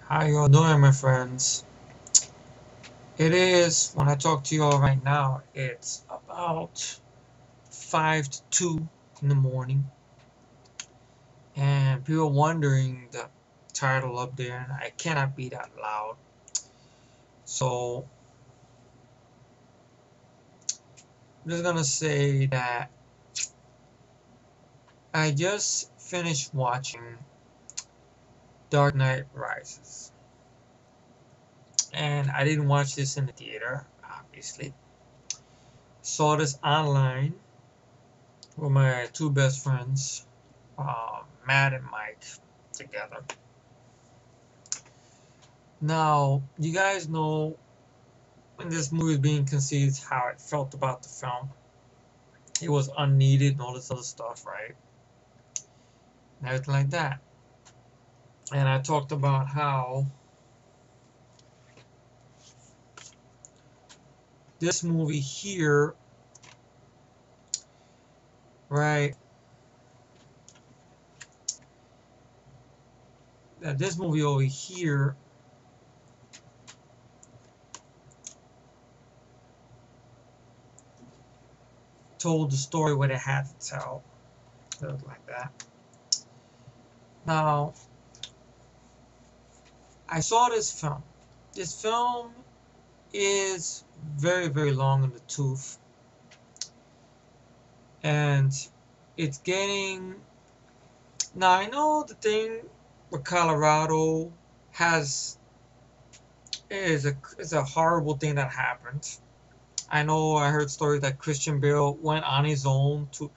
How y'all doing, my friends? It is, when I talk to y'all right now, it's about 5 to 2 in the morning. And people wondering the title up there, and I cannot be that loud. So, I'm just gonna say that I just finished watching Dark Knight Rises. And I didn't watch this in the theater, obviously. Saw this online with my two best friends, Matt and Mike, together. Now, you guys know when this movie was being conceived how I felt about the film. It was unneeded and all this other stuff, right? And everything like that. And I talked about how this movie here, right, that this movie over here told the story what it had to tell. Something like that. Now, I saw this film. This film is very, very long in the tooth. And it's getting... Now, I know the thing with Colorado is a horrible thing that happened. I know I heard stories that Christian Bale went on his own to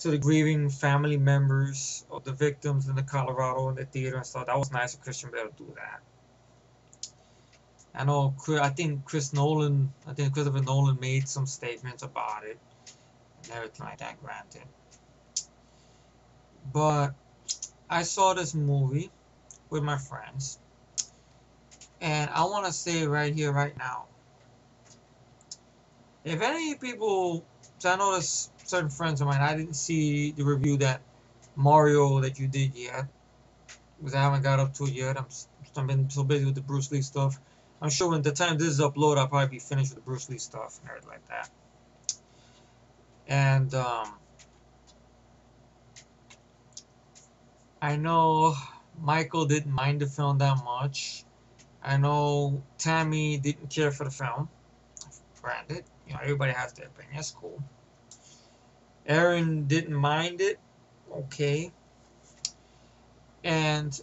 the grieving family members of the victims in the Colorado in the theater and stuff. That was nice of Christian Bale to do that. I think Christopher Nolan made some statements about it and everything like that, granted. But I saw this movie with my friends, and I want to say right here, right now, if any people, so I know there's certain friends of mine, I didn't see the review that Mario that you did yet, because I haven't got up to it yet. I've been so busy with the Bruce Lee stuff. I'm sure when the time this is uploaded, I'll probably be finished with the Bruce Lee stuff and everything like that. And I know Michael didn't mind the film that much. I know Tammy didn't care for the film. Granted, everybody has their opinion. That's cool. Aaron didn't mind it. Okay. And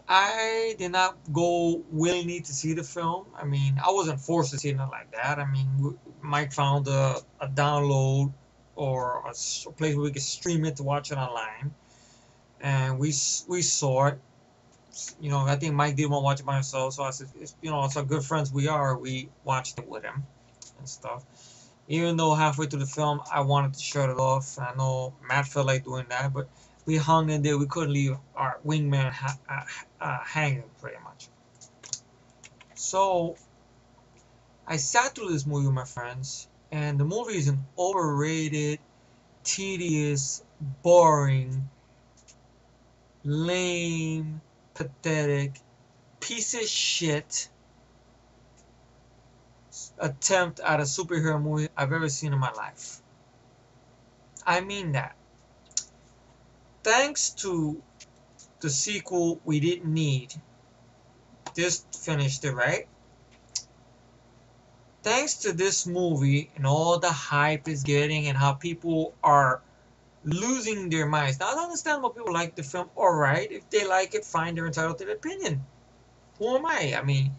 I did not go willingly to see the film. I mean, I wasn't forced to see it, like that. I mean, Mike found a download or a place where we could stream it to watch it online. And we saw it. I think Mike didn't want to watch it by himself, so I said, it's how good friends we are. We watched it with him and stuff. Even though halfway through the film, I wanted to shut it off. I know Matt felt like doing that, but we hung in there. We couldn't leave our wingman hanging, pretty much. So I sat through this movie with my friends, and the movie is an overrated, tedious, boring, lame, pathetic, piece of shit attempt at a superhero movie I've ever seen in my life. I mean that. Thanks to the sequel we didn't need, this finished it, right? Thanks to this movie and all the hype it's getting and how people are losing their minds. Now, I don't understand why people like the film. Alright, if they like it, fine, they're entitled to their opinion. Who am I? I mean,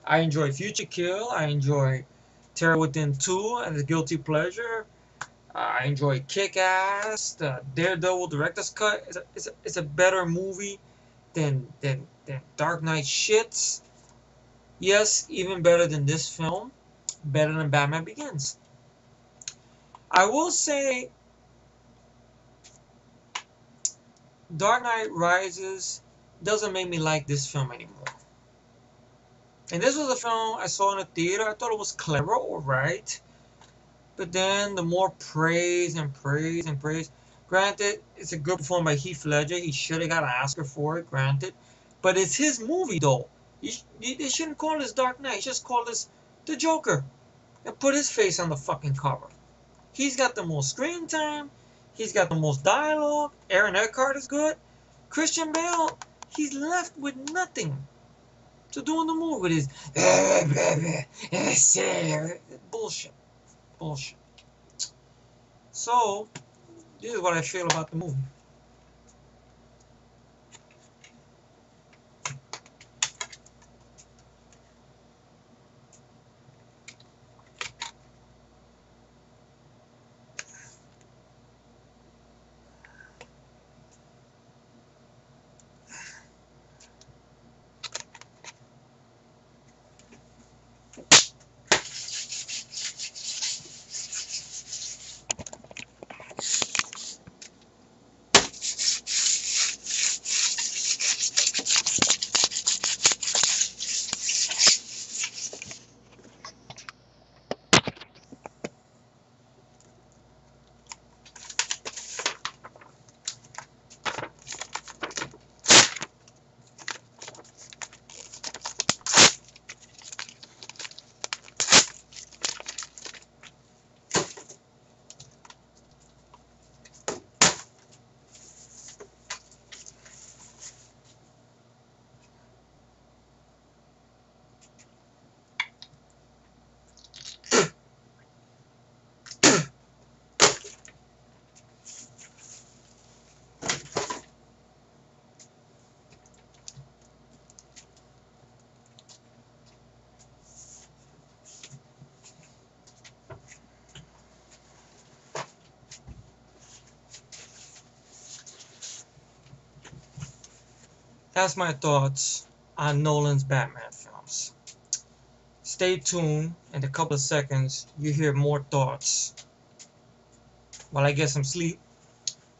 I enjoy Future Kill. I enjoy Terror Within 2 and the Guilty Pleasure. I enjoy Kick-Ass. The Daredevil Director's Cut is a better movie than Dark Knight shits. Yes, even better than this film. Better than Batman Begins. I will say Dark Knight Rises doesn't make me like this film anymore. And this was a film I saw in a theater. I thought it was clever, alright. But then the more praise and praise and praise. Granted, it's a good performance by Heath Ledger. He should have got an Oscar for it, granted. But it's his movie though. They shouldn't call this Dark Knight. Just call this the Joker and put his face on the fucking cover. He's got the most screen time. He's got the most dialogue. Aaron Eckhart is good. Christian Bale, he's left with nothing to do in the movie with his bullshit. Bullshit. So, this is what I feel about the movie. That's my thoughts on Nolan's Batman films. Stay tuned. In a couple of seconds, you hear more thoughts while I get some sleep.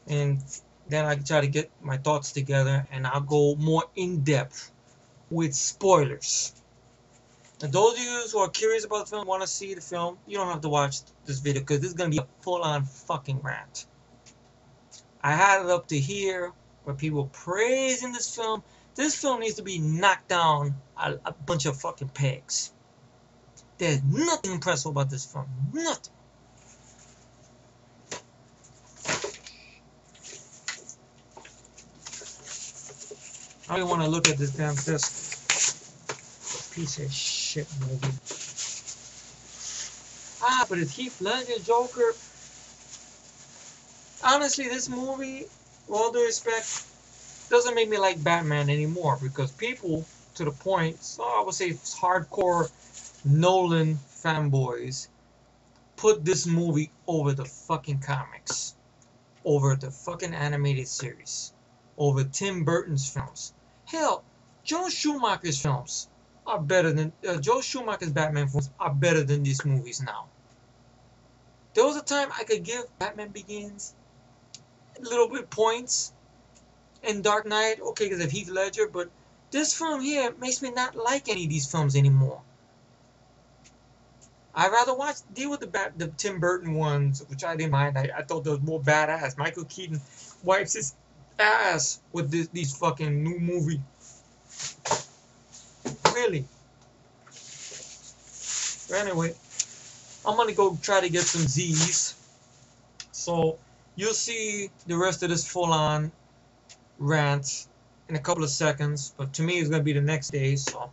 And then I try to get my thoughts together and I'll go more in depth with spoilers. And those of you who are curious about the film, want to see the film, you don't have to watch this video because this is going to be a full-on fucking rant. I had it up to here where people praising this film. This film needs to be knocked down a bunch of fucking pegs. There's nothing impressive about this film. Nothing. I don't even want to look at this damn disc. Piece of shit movie. But it's Heath Ledger Joker. Honestly, this movie, with all due respect, doesn't make me like Batman anymore because people, to the point, so I would say hardcore Nolan fanboys, put this movie over the fucking comics, over the fucking animated series, over Tim Burton's films. Hell, Joe Schumacher's films are better than Joe Schumacher's Batman films are better than these movies now. There was a time I could give Batman Begins a little bit points, and Dark Knight, okay, because of Heath Ledger, but this film here makes me not like any of these films anymore. I'd rather deal with the Tim Burton ones, which I didn't mind. I thought they was more badass. Michael Keaton wipes his ass with these fucking new movie. Really. But anyway, I'm gonna go try to get some Z's. So you'll see the rest of this full-on rant in a couple of seconds. But to me, it's gonna be the next day. So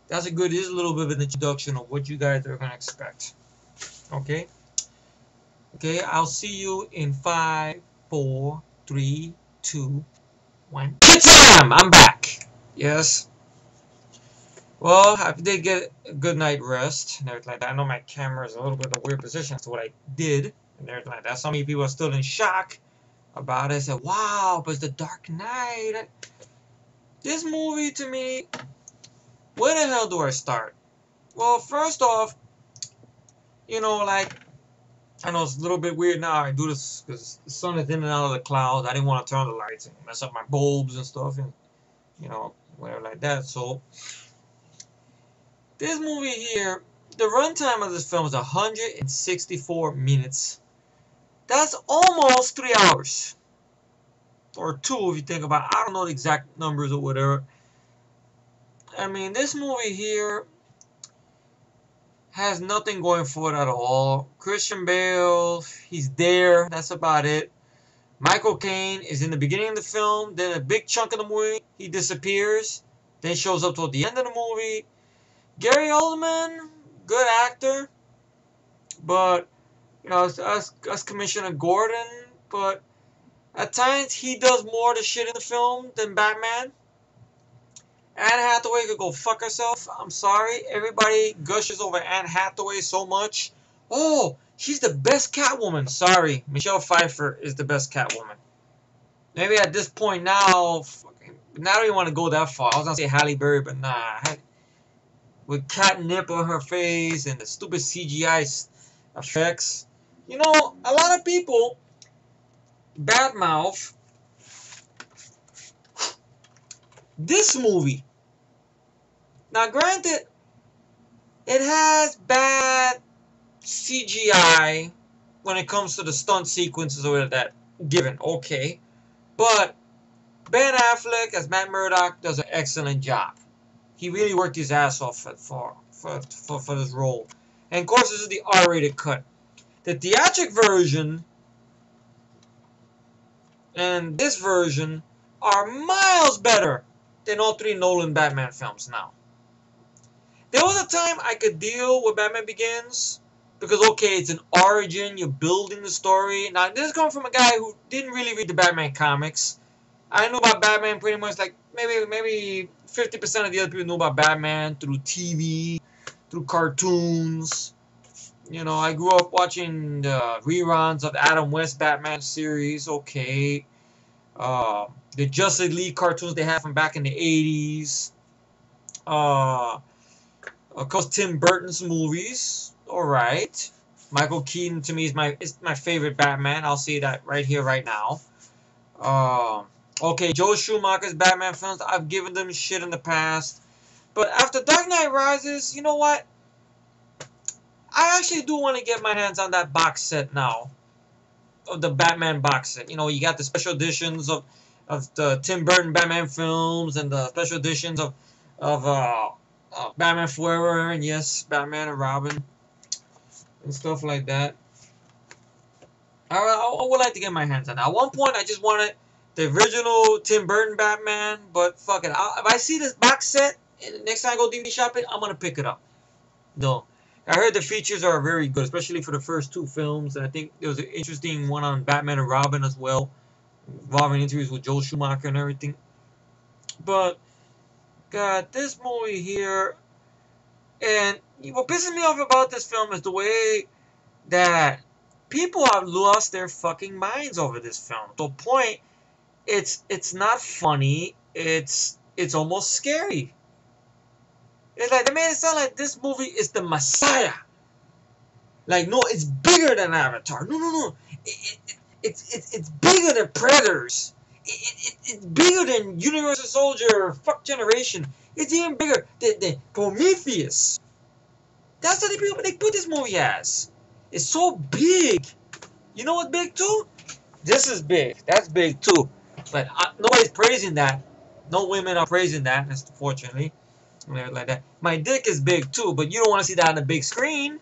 that's a little bit of an introduction of what you guys are gonna expect. Okay. Okay. I'll see you in 5, 4, 3, 2, 1. Good time. I'm back. Yes. Well, I did get a good night rest and everything like that. I know my camera is a little bit in a weird position as to what I did and everything like that. Some people are still in shock about it. I said, wow, but it's the Dark Knight. This movie to me, where the hell do I start? Well, first off, you know, like, I know it's a little bit weird now. I do this because the sun is in and out of the clouds. I didn't want to turn the lights and mess up my bulbs and stuff and, you know, whatever like that. So this movie here, the runtime of this film is 164 minutes. That's almost 3 hours. Or 2 if you think about it. I don't know the exact numbers or whatever. I mean, this movie here has nothing going for it at all. Christian Bale, he's there. That's about it. Michael Caine is in the beginning of the film. Then a big chunk of the movie, he disappears. Then shows up toward the end of the movie. Gary Oldman, good actor. But, you know, as Commissioner Gordon. But at times, he does more of the shit in the film than Batman. Anne Hathaway could go fuck herself. I'm sorry. Everybody gushes over Anne Hathaway so much. Oh, she's the best Catwoman. Sorry. Michelle Pfeiffer is the best Catwoman. Maybe at this point now, now I don't even want to go that far. I was going to say Halle Berry, but nah. With catnip on her face and the stupid CGI effects. You know, a lot of people badmouth this movie. Now, granted, it has bad CGI when it comes to the stunt sequences or that given, okay. But Ben Affleck as Matt Murdock does an excellent job. He really worked his ass off for this role. And of course, this is the R-rated cut. The theatric version and this version are miles better than all three Nolan Batman films now. There was a time I could deal with Batman Begins because, okay, it's an origin, you're building the story. Now, this is coming from a guy who didn't really read the Batman comics. I knew about Batman pretty much like maybe 50% of the other people knew about Batman through TV, through cartoons. You know, I grew up watching the reruns of Adam West Batman series, okay. The Justice League cartoons they had from back in the 80s. Of course, Tim Burton's movies. Alright. Michael Keaton to me is my favorite Batman. I'll say that right here, right now. Okay, Joe Schumacher's Batman films, I've given them shit in the past. But after Dark Knight Rises, you know what? I actually do want to get my hands on that box set now. Of the Batman box set. You know, you got the special editions of the Tim Burton Batman films and the special editions of Batman Forever and yes, Batman and Robin and stuff like that. I would like to get my hands on that. At one point, I just wanted the original Tim Burton Batman, but fuck it. If I see this box set and next time I go DVD shopping, I'm gonna pick it up. No. I heard the features are very good, especially for the first two films. And I think there was an interesting one on Batman and Robin as well, involving interviews with Joel Schumacher and everything. But, God, this movie here, and what pisses me off about this film is the way that people have lost their fucking minds over this film. To the point, it's not funny. It's almost scary. It's like they made it sound like this movie is the Messiah. Like, no, it's bigger than Avatar. No. It's bigger than Predators. It's bigger than Universal Soldier, fuck Generation. It's even bigger than Prometheus. That's what they put this movie as. It's so big. You know what's big too? This is big. That's big too. But nobody's praising that. No women are praising that, unfortunately. Like that. My dick is big too, but you don't want to see that on the big screen.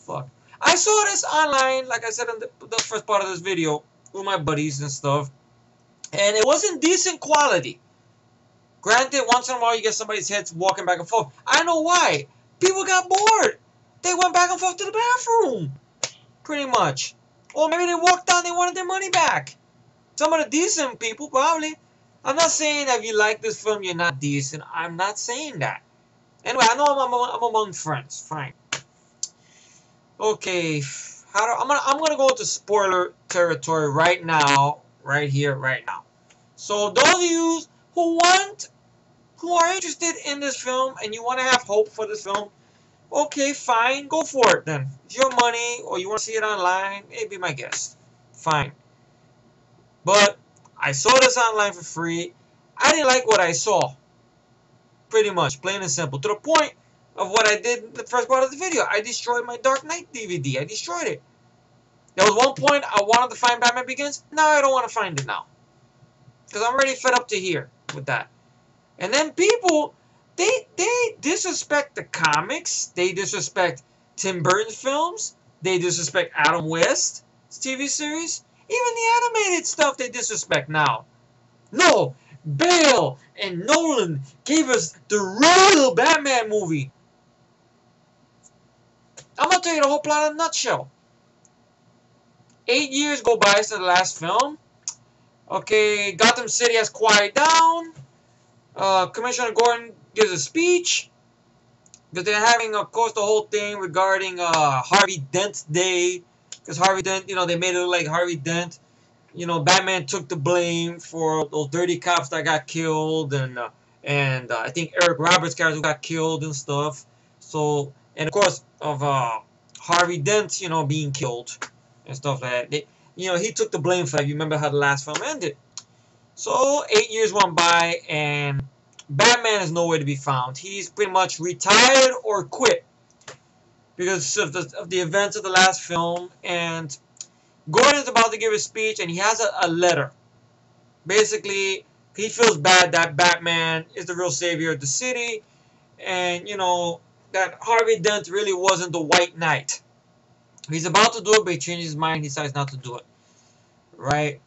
Fuck. I saw this online, like I said in the first part of this video, with my buddies and stuff. And it wasn't decent quality. Granted, once in a while you get somebody's heads walking back and forth. I know why. People got bored. They went back and forth to the bathroom. Pretty much. Or maybe they walked out and they wanted their money back. Some of the decent people, probably. I'm not saying that if you like this film, you're not decent. I'm not saying that. Anyway, I know I'm among friends. Fine. Okay. I'm gonna go into spoiler territory right now. Right here, right now. So those of you who are interested in this film and you want to have hope for this film, okay, fine, go for it then. It's your money or you want to see it online, maybe my guest. Fine. But I saw this online for free. I didn't like what I saw. Pretty much, plain and simple. To the point of what I did in the first part of the video. I destroyed my Dark Knight DVD. I destroyed it. There was one point I wanted to find Batman Begins. Now I don't want to find it now. Because I'm already fed up to here with that. And then people, they disrespect the comics. They disrespect Tim Burton's films. They disrespect Adam West's TV series. Even the animated stuff they disrespect now. No, Bale and Nolan gave us the real Batman movie. I'm gonna tell you the whole plot in a nutshell. 8 years go by since the last film. Okay, Gotham City has quieted down. Commissioner Gordon gives a speech. Because they're having, of course, the whole thing regarding Harvey Dent's day. Because Harvey Dent, they made it look like Harvey Dent. Batman took the blame for those dirty cops that got killed. And I think Eric Roberts' character got killed and stuff. So, and of course, of Harvey Dent, being killed and stuff like that. He took the blame for that. You remember how the last film ended. So 8 years went by, and Batman is nowhere to be found. He's pretty much retired or quit because of the events of the last film. And Gordon's about to give a speech, and he has a letter. Basically, he feels bad that Batman is the real savior of the city, and that Harvey Dent really wasn't the White Knight. He's about to do it, but he changes his mind. He decides not to do it. Right?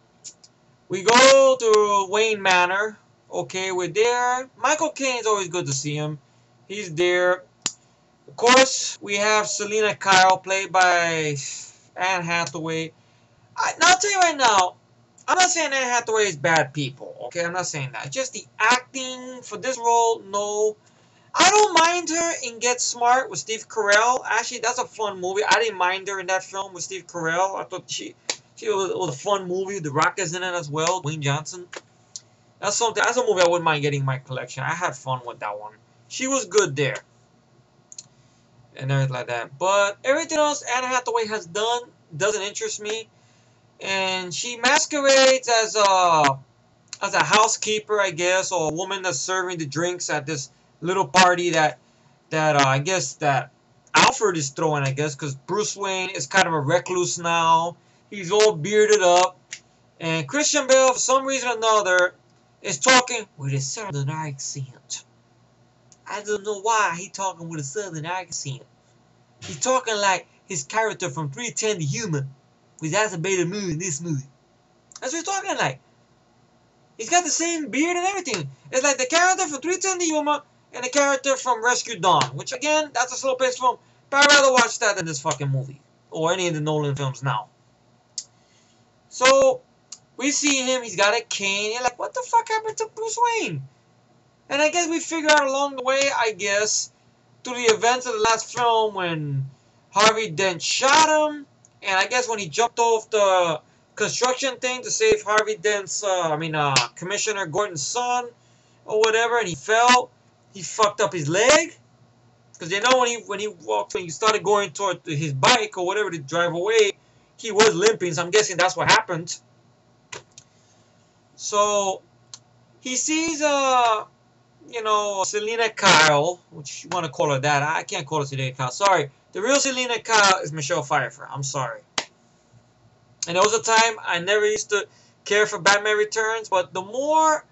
We go to Wayne Manor. Okay, we're there. Michael Caine's always good to see him. He's there. Of course, we have Selena Kyle, played by Anne Hathaway. I'll tell you right now, I'm not saying Anne Hathaway is bad people. Okay, I'm not saying that. Just the acting for this role, no. I don't mind her in Get Smart with Steve Carell. Actually, that's a fun movie. I didn't mind her in that film with Steve Carell. I thought it was a fun movie. The Rock is in it as well. Dwayne Johnson. That's a movie I wouldn't mind getting in my collection. I had fun with that one. She was good there. And everything like that. But everything else Anne Hathaway has done doesn't interest me. And she masquerades as a housekeeper, I guess, or a woman that's serving the drinks at this little party that I guess that Alfred is throwing, I guess, because Bruce Wayne is kind of a recluse now. He's all bearded up. And Christian Bale, for some reason or another, is talking with a southern accent. I don't know why he's talking with a southern accent. He's talking like his character from 310 to Human, which has a better movie in this movie. That's what he's talking like. He's got the same beard and everything. It's like the character from 310 to Human and the character from Rescue Dawn, which again, that's a slow-paced film, but I'd rather watch that than this fucking movie. Or any of the Nolan films now. So, we see him, he's got a cane. You're like, what the fuck happened to Bruce Wayne? And I guess we figure out along the way, I guess, through the events of the last film when Harvey Dent shot him. And I guess when he jumped off the construction thing to save Harvey Dent's, Commissioner Gordon's son or whatever, and he fell, he fucked up his leg. Because when he started going toward his bike or whatever to drive away, he was limping. So I'm guessing that's what happened. So he sees Selena Kyle, which you want to call her that. I can't call her Selena Kyle. Sorry. The real Selena Kyle is Michelle Pfeiffer. I'm sorry. And there was a time I never used to care for Batman Returns, but the more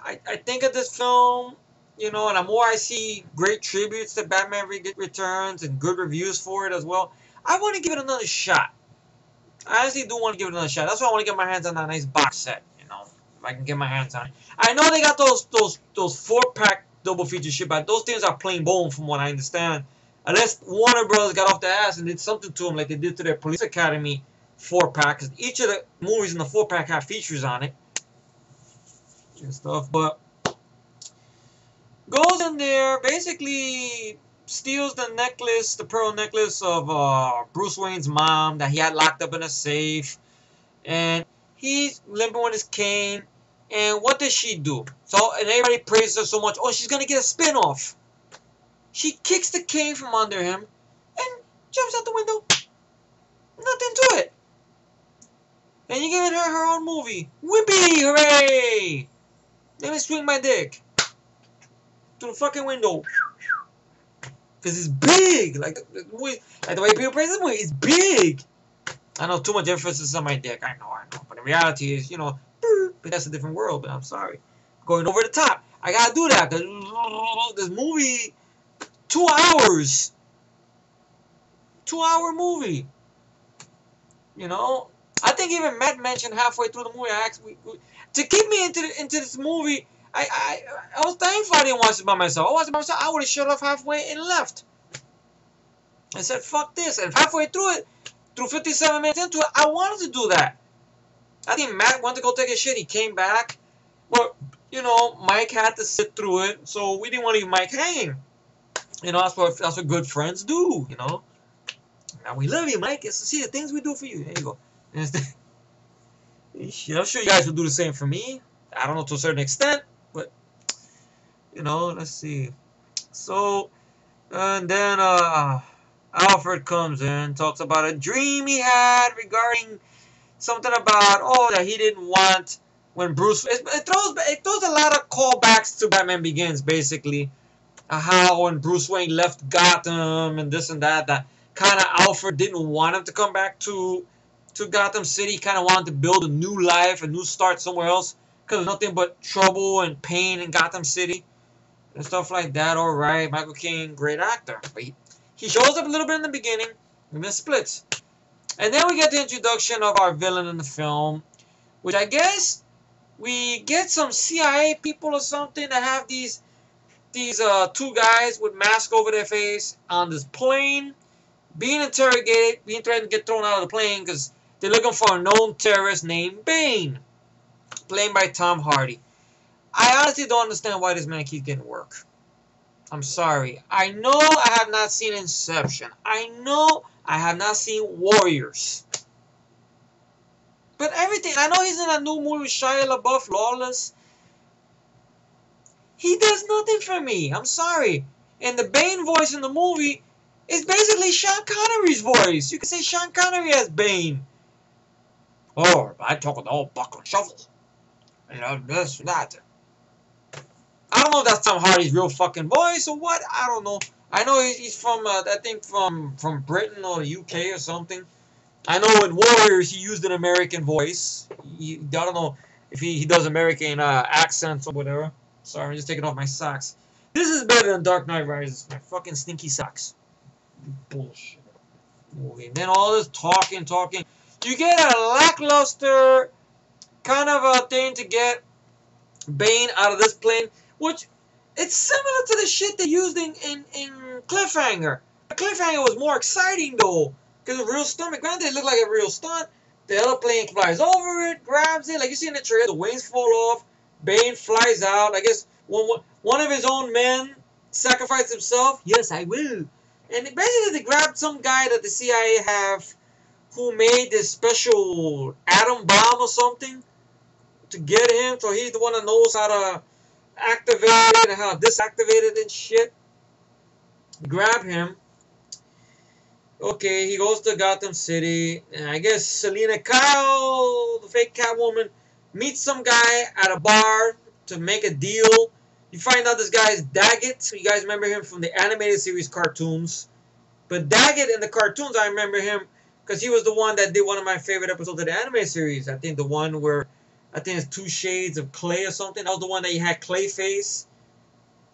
I think of this film, and the more I see great tributes to Batman Returns and good reviews for it as well, I want to give it another shot. I honestly do want to give it another shot. That's why I want to get my hands on that nice box set, if I can get my hands on it. I know they got those 4-pack double feature shit, but those things are plain bone from what I understand. Unless Warner Bros. Got off their ass and did something to them like they did to their Police Academy 4-pack, because each of the movies in the 4-pack have features on it and stuff, but goes in there, basically steals the necklace, the pearl necklace of Bruce Wayne's mom that he had locked up in a safe, and he's limping with his cane. And what does she do? And everybody praises her so much. Oh, she's gonna get a spin-off. She kicks the cane from under him and jumps out the window. Nothing to it. And you're giving her own movie. Whippy! Hooray! Let me swing my dick through the fucking window. Because it's big. Like the way people praise this movie, it's big. I know too much emphasis on my dick. I know. But the reality is, but that's a different world. But I'm sorry. Going over the top. I gotta do that because this movie, 2 hours, 2 hour movie. You know, I think even Matt mentioned halfway through the movie, I asked, to keep me into this movie. I was thankful I didn't watch it by myself. I watched it by myself, I would have shut off halfway and left. I said, fuck this. And halfway through it, through 57 minutes into it, I wanted to do that. I think Matt went to go take a shit. He came back. But, you know, Mike had to sit through it, so we didn't want to leave Mike hanging. You know, that's what good friends do, you know. Now, we love you, Mike. It's, see, the things we do for you. There you go. I'm sure you guys will do the same for me. I don't know to a certain extent, but, you know, let's see. So, and then Alfred comes in, talks about a dream he had regarding something about, oh, that he didn't want when Bruce... It throws a lot of callbacks to Batman Begins, basically. How when Bruce Wayne left Gotham and this and that kind of Alfred didn't want him to come back to Gotham City. He kind of wanted to build a new life, a new start somewhere else, because there's nothing but trouble and pain in Gotham City and stuff like that. All right, Michael Caine, great actor. But he shows up a little bit in the beginning and then splits. And then we get the introduction of our villain in the film, which I guess we get some CIA people or something that have these two guys with masks over their face on this plane, being interrogated, being threatened to get thrown out of the plane because they're looking for a known terrorist named Bane, played by Tom Hardy. I honestly don't understand why this man keeps getting work. I'm sorry. I know I have not seen Inception. I know I have not seen Warriors. But everything, I know he's in a new movie with Shia LaBeouf, Lawless. He does nothing for me. I'm sorry. And the Bane voice in the movie is basically Sean Connery's voice. You can say Sean Connery as Bane. Oh, I talk with all buck and shovel. You know, this and that. I don't know if that's Tom Hardy's real fucking voice or what. I don't know. I know he's from, I think from Britain or the UK or something. I know in Warriors he used an American voice. I don't know if he does American accents or whatever. Sorry, I'm just taking off my socks. This is better than Dark Knight Rises. My fucking stinky socks. Bullshit movie. And then all this talking. You get a lackluster kind of a thing to get Bane out of this plane, which it's similar to the shit they used in Cliffhanger. Cliffhanger was more exciting though, because of real stunt. Granted, it looked like a real stunt. The other plane flies over it, grabs it, like you see in the trailer. The wings fall off. Bane flies out. I guess one of his own men sacrificed himself. Yes, I will. And basically they grabbed some guy that the CIA have who made this special atom bomb or something to get him. So he's the one that knows how to activate it and how to disactivate it and shit. Grab him. Okay, he goes to Gotham City. And I guess Selena Kyle, the fake Catwoman, meets some guy at a bar to make a deal. You find out this guy is Daggett. You guys remember him from the animated series cartoons. But Daggett in the cartoons, I remember him because he was the one that did one of my favorite episodes of the anime series. I think the one where, I think it's 2 Shades of Clay or something. That was the one that you had Clayface.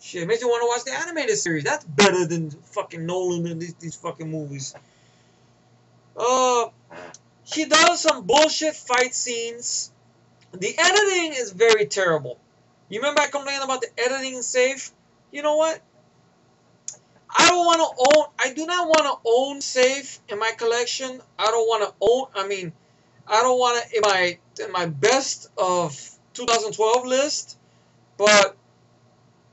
Shit, it makes you want to watch the animated series. That's better than fucking Nolan and these fucking movies. She does some bullshit fight scenes. The editing is very terrible. You remember I complained about the editing safe? You know what? I do not want to own safe in my collection. I don't want it in my best of 2012 list. But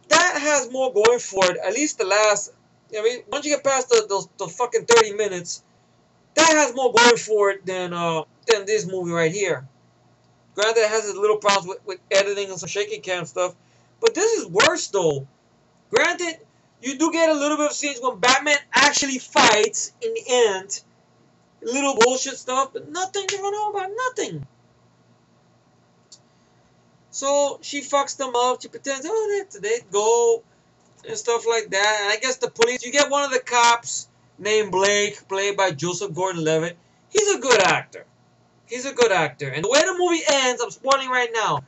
that has more going for it. At least the last, once you get past the fucking 30 minutes, that has more going for it than this movie right here. Granted, it has its little problems with editing and some shaky cam stuff. But this is worse, though. Granted, you do get a little bit of scenes when Batman actually fights in the end. Little bullshit stuff, but nothing to run over about. Nothing. So, she fucks them up. She pretends, oh, they go. And stuff like that. And I guess the police, you get one of the cops named Blake, played by Joseph Gordon-Levitt. He's a good actor. He's a good actor. And the way the movie ends, I'm spoiling right now.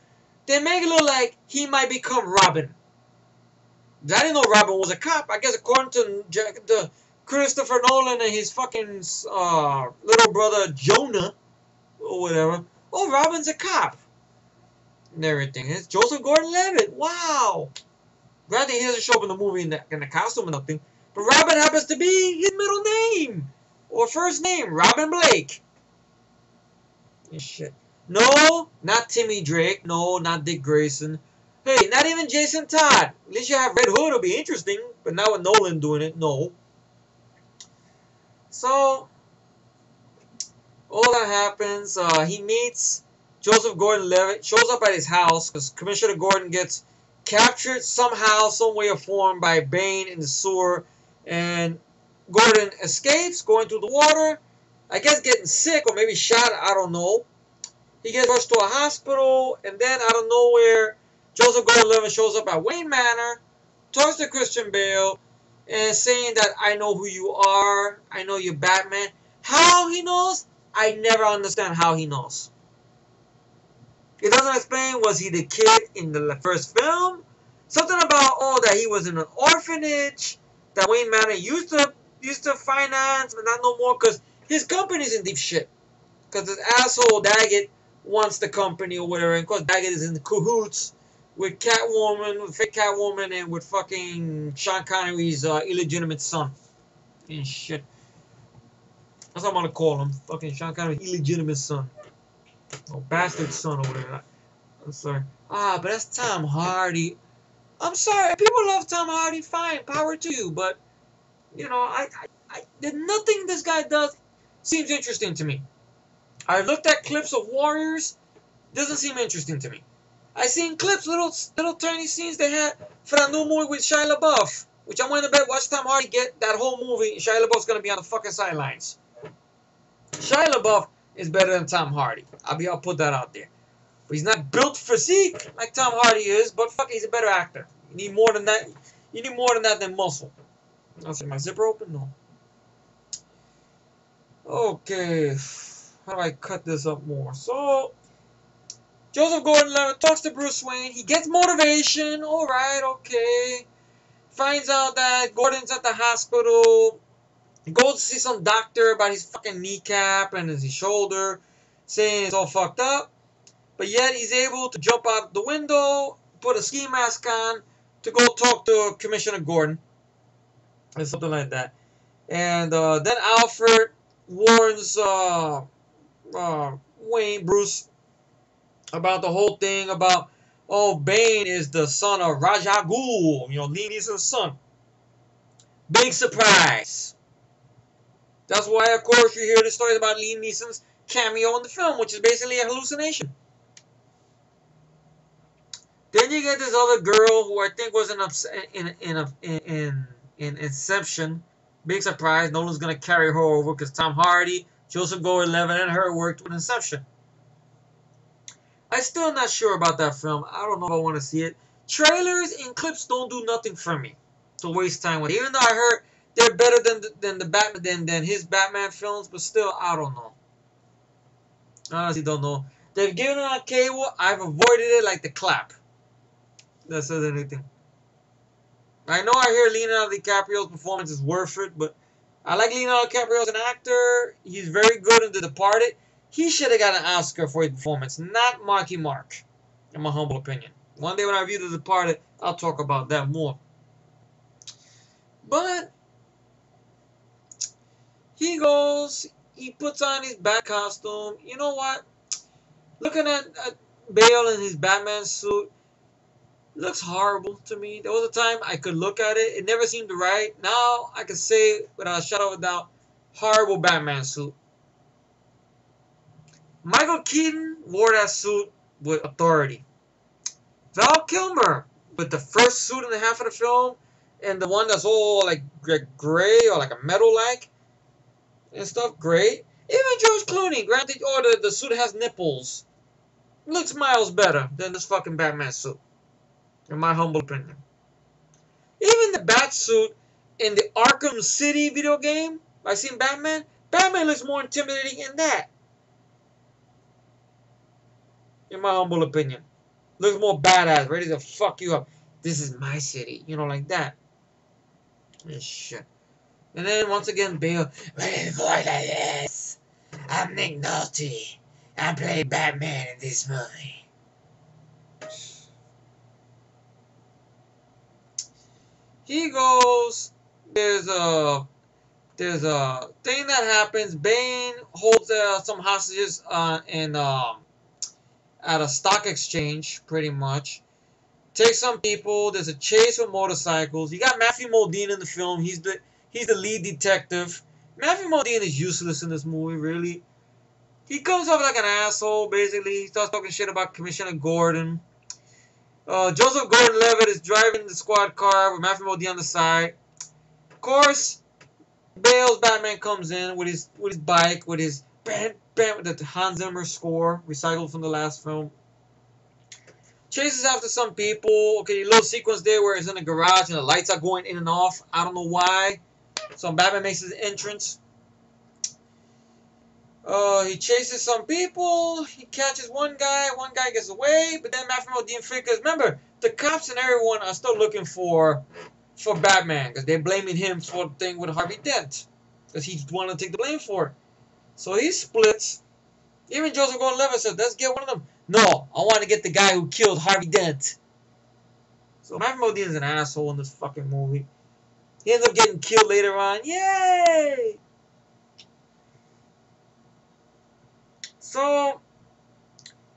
they make it look like he might become Robin. I didn't know Robin was a cop. I guess according to the Christopher Nolan and his fucking little brother Jonah or whatever. Oh, Robin's a cop and everything. It's Joseph Gordon-Levitt. Wow. Granted, he doesn't show up in the movie in the costume or nothing, but Robin happens to be his middle name or first name, Robin Blake. And shit. No, not Timmy Drake. No, not Dick Grayson. Hey, not even Jason Todd. At least you have Red Hood. It'll be interesting. But not with Nolan doing it. No. So, all that happens. He meets Joseph Gordon-Levitt. Shows up at his house because Commissioner Gordon gets captured somehow, some way or form by Bane in the sewer. And Gordon escapes, going through the water. I guess getting sick or maybe shot. I don't know. He gets rushed to a hospital. And then out of nowhere, Joseph Gordon-Levitt shows up at Wayne Manor, talks to Christian Bale, and saying that I know who you are, I know you're Batman. How he knows? I never understand how he knows. It doesn't explain, was he the kid in the first film? Something about, that he was in an orphanage, that Wayne Manor used to finance, but not no more, because his company's in deep shit. Because this asshole Daggett wants the company or whatever, and of course Daggett is in the cahoots with Catwoman, with fake Catwoman, and with fucking Sean Connery's illegitimate son. And shit. That's what I'm gonna call him. Fucking Sean Connery's illegitimate son. Or bastard son or whatever. I'm sorry. But that's Tom Hardy. I'm sorry. People love Tom Hardy. Fine. Power to you. But, there's nothing this guy does seems interesting to me. I looked at clips of Warriors. Doesn't seem interesting to me. I seen clips, little tiny scenes they had for that new movie with Shia LaBeouf, which I'm going to bet watch Tom Hardy get that whole movie. Shia LaBeouf's going to be on the fucking sidelines. Shia LaBeouf is better than Tom Hardy. I'll put that out there. But he's not built physique like Tom Hardy is, but fuck, he's a better actor. You need more than that. You need more than that than muscle. Is my zipper open? No. Okay. How do I cut this up more? So, Joseph Gordon-Levitt talks to Bruce Wayne. He gets motivation. All right, okay. Finds out that Gordon's at the hospital. He goes to see some doctor about his fucking kneecap and his shoulder, saying it's all fucked up. But yet he's able to jump out the window, put a ski mask on, to go talk to Commissioner Gordon. Or something like that. And then Alfred warns Bruce about the whole thing about, Bane is the son of Ra's al Ghul, Liam Neeson's son. Big surprise. That's why, of course, you hear the stories about Liam Neeson's cameo in the film, which is basically a hallucination. Then you get this other girl who I think was in Inception. Big surprise. Nolan's gonna carry her over because Tom Hardy, Joseph Gordon-Levitt, and her worked with Inception. I'm still not sure about that film. I don't know if I want to see it. Trailers and clips don't do nothing for me to waste time with. Even though I heard they're better than the Batman than his Batman films, but still, I don't know. I honestly don't know. They've given it on cable. I've avoided it like the clap. That says anything. I know I hear Leonardo DiCaprio's performance is worth it, but I like Leonardo DiCaprio as an actor. He's very good in The Departed. He should have got an Oscar for his performance, not Marky Mark, in my humble opinion. One day when I review The Departed, I'll talk about that more. But he goes, he puts on his bat costume. You know what? Looking at Bale in his Batman suit, looks horrible to me. There was a time I could look at it. It never seemed right. Now I can say without a shadow of a doubt, horrible Batman suit. Michael Keaton wore that suit with authority. Val Kilmer with the first suit in the half of the film and the one that's all like gray or like a metal-like and stuff, great. Even George Clooney, granted, the suit has nipples, looks miles better than this fucking Batman suit, in my humble opinion. Even the bat suit in the Arkham City video game, I seen Batman looks more intimidating in that, in my humble opinion. Looks more badass, ready to fuck you up. This is my city, you know, like that. And shit. And then once again, Bale, ready to go like this. I'm Nick Nolte. I play Batman in this movie. He goes. There's a thing that happens. Bane holds some hostages at a stock exchange, pretty much. Takes some people. There's a chase with motorcycles. You got Matthew Modine in the film. He's the lead detective. Matthew Modine is useless in this movie, really. He comes off like an asshole, basically. He starts talking shit about Commissioner Gordon. Joseph Gordon-Levitt is driving the squad car with Matthew Modine on the side. Of course, Bale's Batman comes in with his bike, with his bam bam, the Hans Zimmer score, recycled from the last film. Chases after some people. Okay, a little sequence there where it's in the garage and the lights are going in and off. I don't know why. So Batman makes his entrance. He chases some people. He catches one guy. One guy gets away. But then Matthew Modine figures, remember, the cops and everyone are still looking for Batman because they're blaming him for the thing with Harvey Dent because he's the one to take the blame for it. So he splits. Even Joseph Gordon-Levitt says, let's get one of them. No, I want to get the guy who killed Harvey Dent. So Matthew Modine is an asshole in this fucking movie. He ends up getting killed later on. Yay! So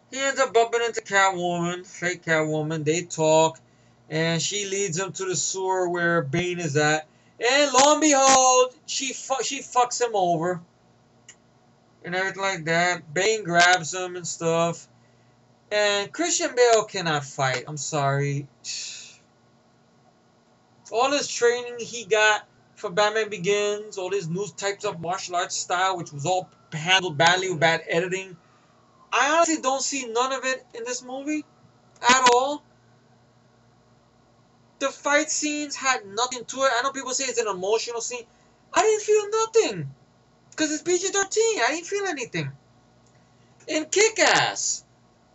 he ends up bumping into Catwoman, fake Catwoman. They talk, and she leads him to the sewer where Bane is at. And lo and behold, she fucks him over and everything like that. Bane grabs him and stuff. And Christian Bale cannot fight. I'm sorry. All this training he got for Batman Begins, all these new types of martial arts style, which was all handled badly with bad editing. I honestly don't see none of it in this movie at all. The fight scenes had nothing to it. I know people say it's an emotional scene. I didn't feel nothing. Because it's PG-13. I didn't feel anything. In Kick-Ass,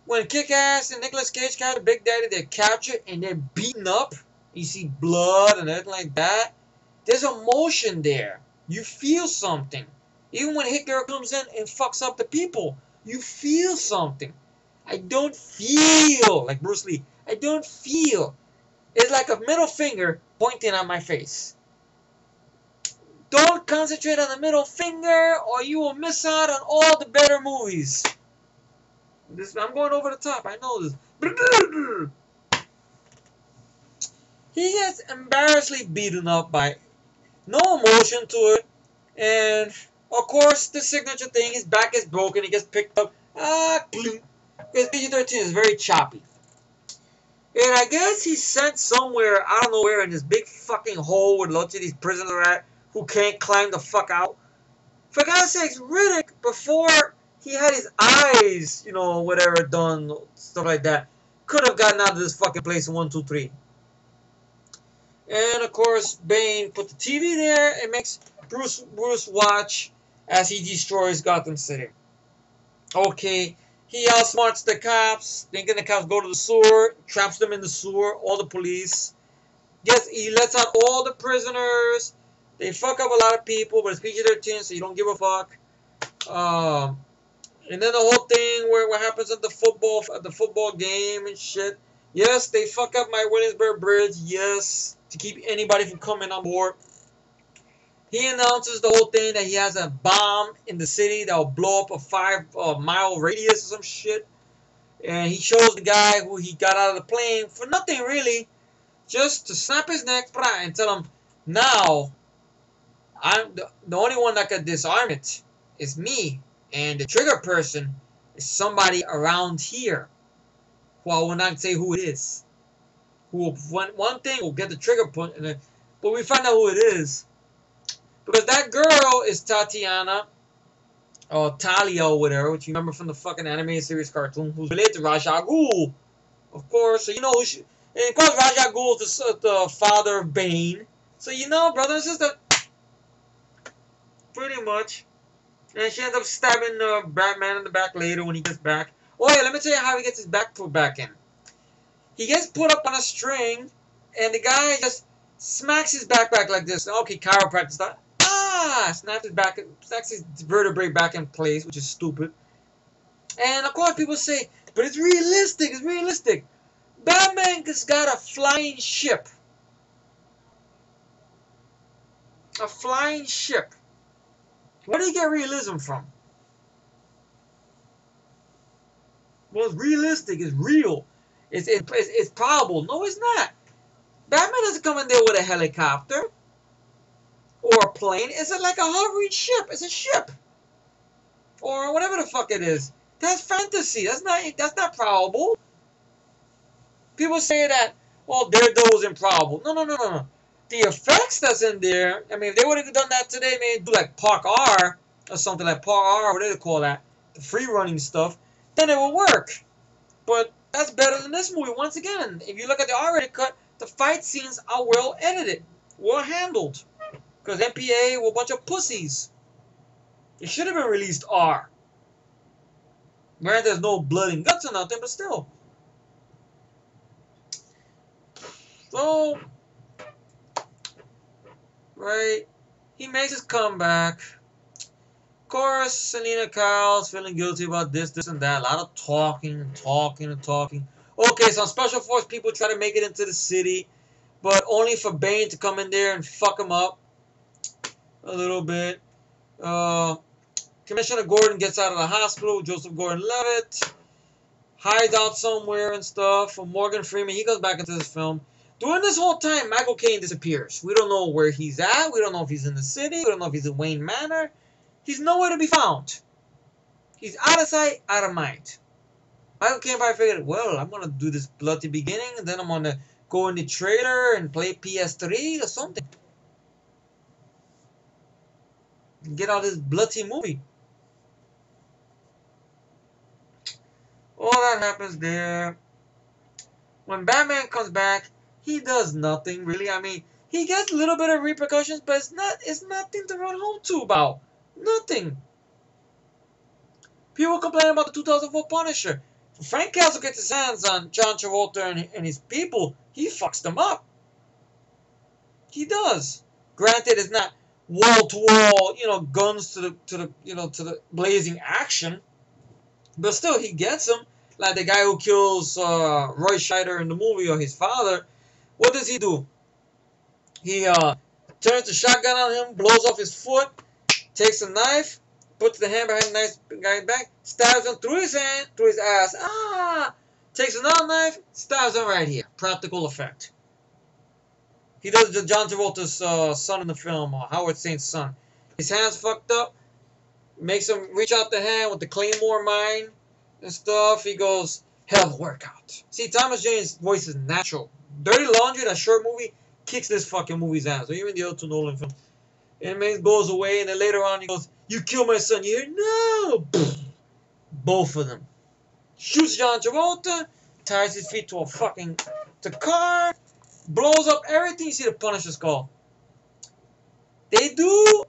when Kick-Ass and Nicolas Cage got a Big Daddy, they're captured and they're beaten up. You see blood and everything like that. There's emotion there. You feel something. Even when Hit Girl comes in and fucks up the people, you feel something. I don't feel like Bruce Lee. I don't feel. It's like a middle finger pointing at my face. Don't concentrate on the middle finger or you will miss out on all the better movies. I'm going over the top. I know this. He gets embarrassingly beaten up by no emotion to it. And, of course, the signature thing, his back is broken. He gets picked up. Because PG-13 is very choppy. And I guess he's sent somewhere, I don't know where, in this big fucking hole where lots of these prisoners are at who can't climb the fuck out. For God's sakes, Riddick, before he had his eyes, you know, whatever done, stuff like that, could have gotten out of this fucking place in 1, 2, 3. And, of course, Bane put the TV there and makes Bruce watch as he destroys Gotham City. Okay. He outsmarts the cops, thinking the cops go to the sewer, traps them in the sewer, all the police. Yes, he lets out all the prisoners. They fuck up a lot of people, but it's PG-13, so you don't give a fuck. And then the whole thing where what happens at the football game and shit. Yes, they fuck up my Williamsburg Bridge. Yes, to keep anybody from coming on board. He announces the whole thing that he has a bomb in the city that will blow up a 5-mile radius or some shit. And he shows the guy who he got out of the plane for nothing really, just to snap his neck and tell him, now, I'm the only one that can disarm it is me. And the trigger person is somebody around here, who I will not say who it is. Who will, one thing will get the trigger point, but we find out who it is. Because that girl is Tatiana, or Talia or whatever, which you remember from the fucking animated series cartoon, who's related to Ra's al Ghul. Of course, so you know who she... And of course, Ra's al Ghul is the father of Bane. So you know, brother and sister. Pretty much. And she ends up stabbing Batman in the back later when he gets back. Oh yeah, let me tell you how he gets his back put back in. He gets put up on a string, and the guy just smacks his backpack like this. Okay, chiropractor style. Ah! Snaps his back, snaps his vertebrae back in place, which is stupid. And of course, people say, but it's realistic. It's realistic. Batman has got a flying ship. A flying ship. Where do you get realism from? Well, it's realistic. It's real. It's probable. No, it's not. Batman doesn't come in there with a helicopter or a plane. It's like a hovering ship. It's a ship, or whatever the fuck it is. That's fantasy. That's not probable. People say that, well, Daredevil's improbable. No. The effects that's in there. I mean, if they would have done that today, maybe do like Park R or something like Park R, what do they call that? The free running stuff. Then it would work. But that's better than this movie. Once again, if you look at the R-rated cut, the fight scenes are well edited, well handled. Because MPA were a bunch of pussies. It should have been released R. Granted, there's no blood and guts or nothing, but still. So, right, he makes his comeback. Of course, Selena Kyle's feeling guilty about this, and that. A lot of talking. Okay, some special force people try to make it into the city, but only for Bane to come in there and fuck him up a little bit. Commissioner Gordon gets out of the hospital. Joseph Gordon-Levitt hides out somewhere and stuff. Morgan Freeman, he goes back into this film. During this whole time, Michael Caine disappears. We don't know where he's at. We don't know if he's in the city. We don't know if he's in Wayne Manor. He's nowhere to be found. He's out of sight, out of mind. Michael Caine probably figured, well, I'm going to do this bloody beginning, and then I'm going to go in the trailer and play PS3 or something. And get out this bloody movie. All that happens there. When Batman comes back, he does nothing really. I mean, he gets a little bit of repercussions, but it's nothing to run home to about. Nothing. People complain about the 2004 Punisher. If Frank Castle gets his hands on John Travolta and his people, he fucks them up. He does. Granted, it's not wall to wall, guns to the blazing action, but still, he gets them. Like the guy who kills Roy Scheider in the movie, or his father. What does he do? He turns the shotgun on him, blows off his foot, takes a knife, puts the hand behind the guy's back, stabs him through his hand, through his ass. Takes another knife, stabs him right here. Practical effect. He does the John Travolta's son in the film, Howard Saint's son. His hand's fucked up. Makes him reach out the hand with the Claymore mine and stuff. He goes, hell of a workout. See, Thomas Jane's voice is natural. Dirty Laundry, that short movie, kicks this fucking movie's ass. Or even the other two Nolan films. And man goes away, and then later on he goes, you killed my son. You hear? No! Both of them. Shoots John Travolta, ties his feet to a car, blows up everything. You see the Punisher skull. They do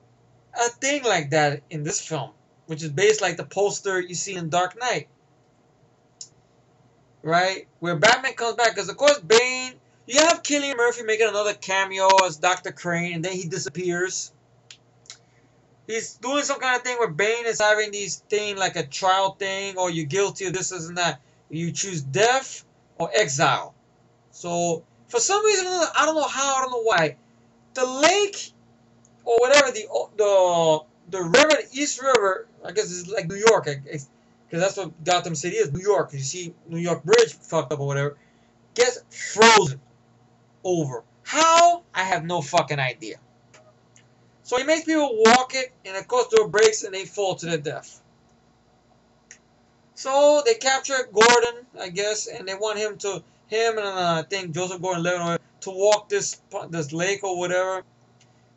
a thing like that in this film, which is based like the poster you see in Dark Knight. Right? Where Batman comes back, because of course Bane, you have Cillian Murphy making another cameo as Dr. Crane, and then he disappears. He's doing some kind of thing where Bane is having these thing like a trial thing, or you're guilty of this and that. You choose death or exile. So for some reason, I don't know how, I don't know why, the lake or whatever, the river, the East River, I guess it's like New York, because that's what Gotham City is, New York. You see New York Bridge fucked up or whatever, gets frozen over. How? I have no fucking idea. So he makes people walk it, and of course door breaks and they fall to their death. So they capture Gordon, I guess, and they want him and I think Joseph Gordon-Levitt to walk this lake or whatever.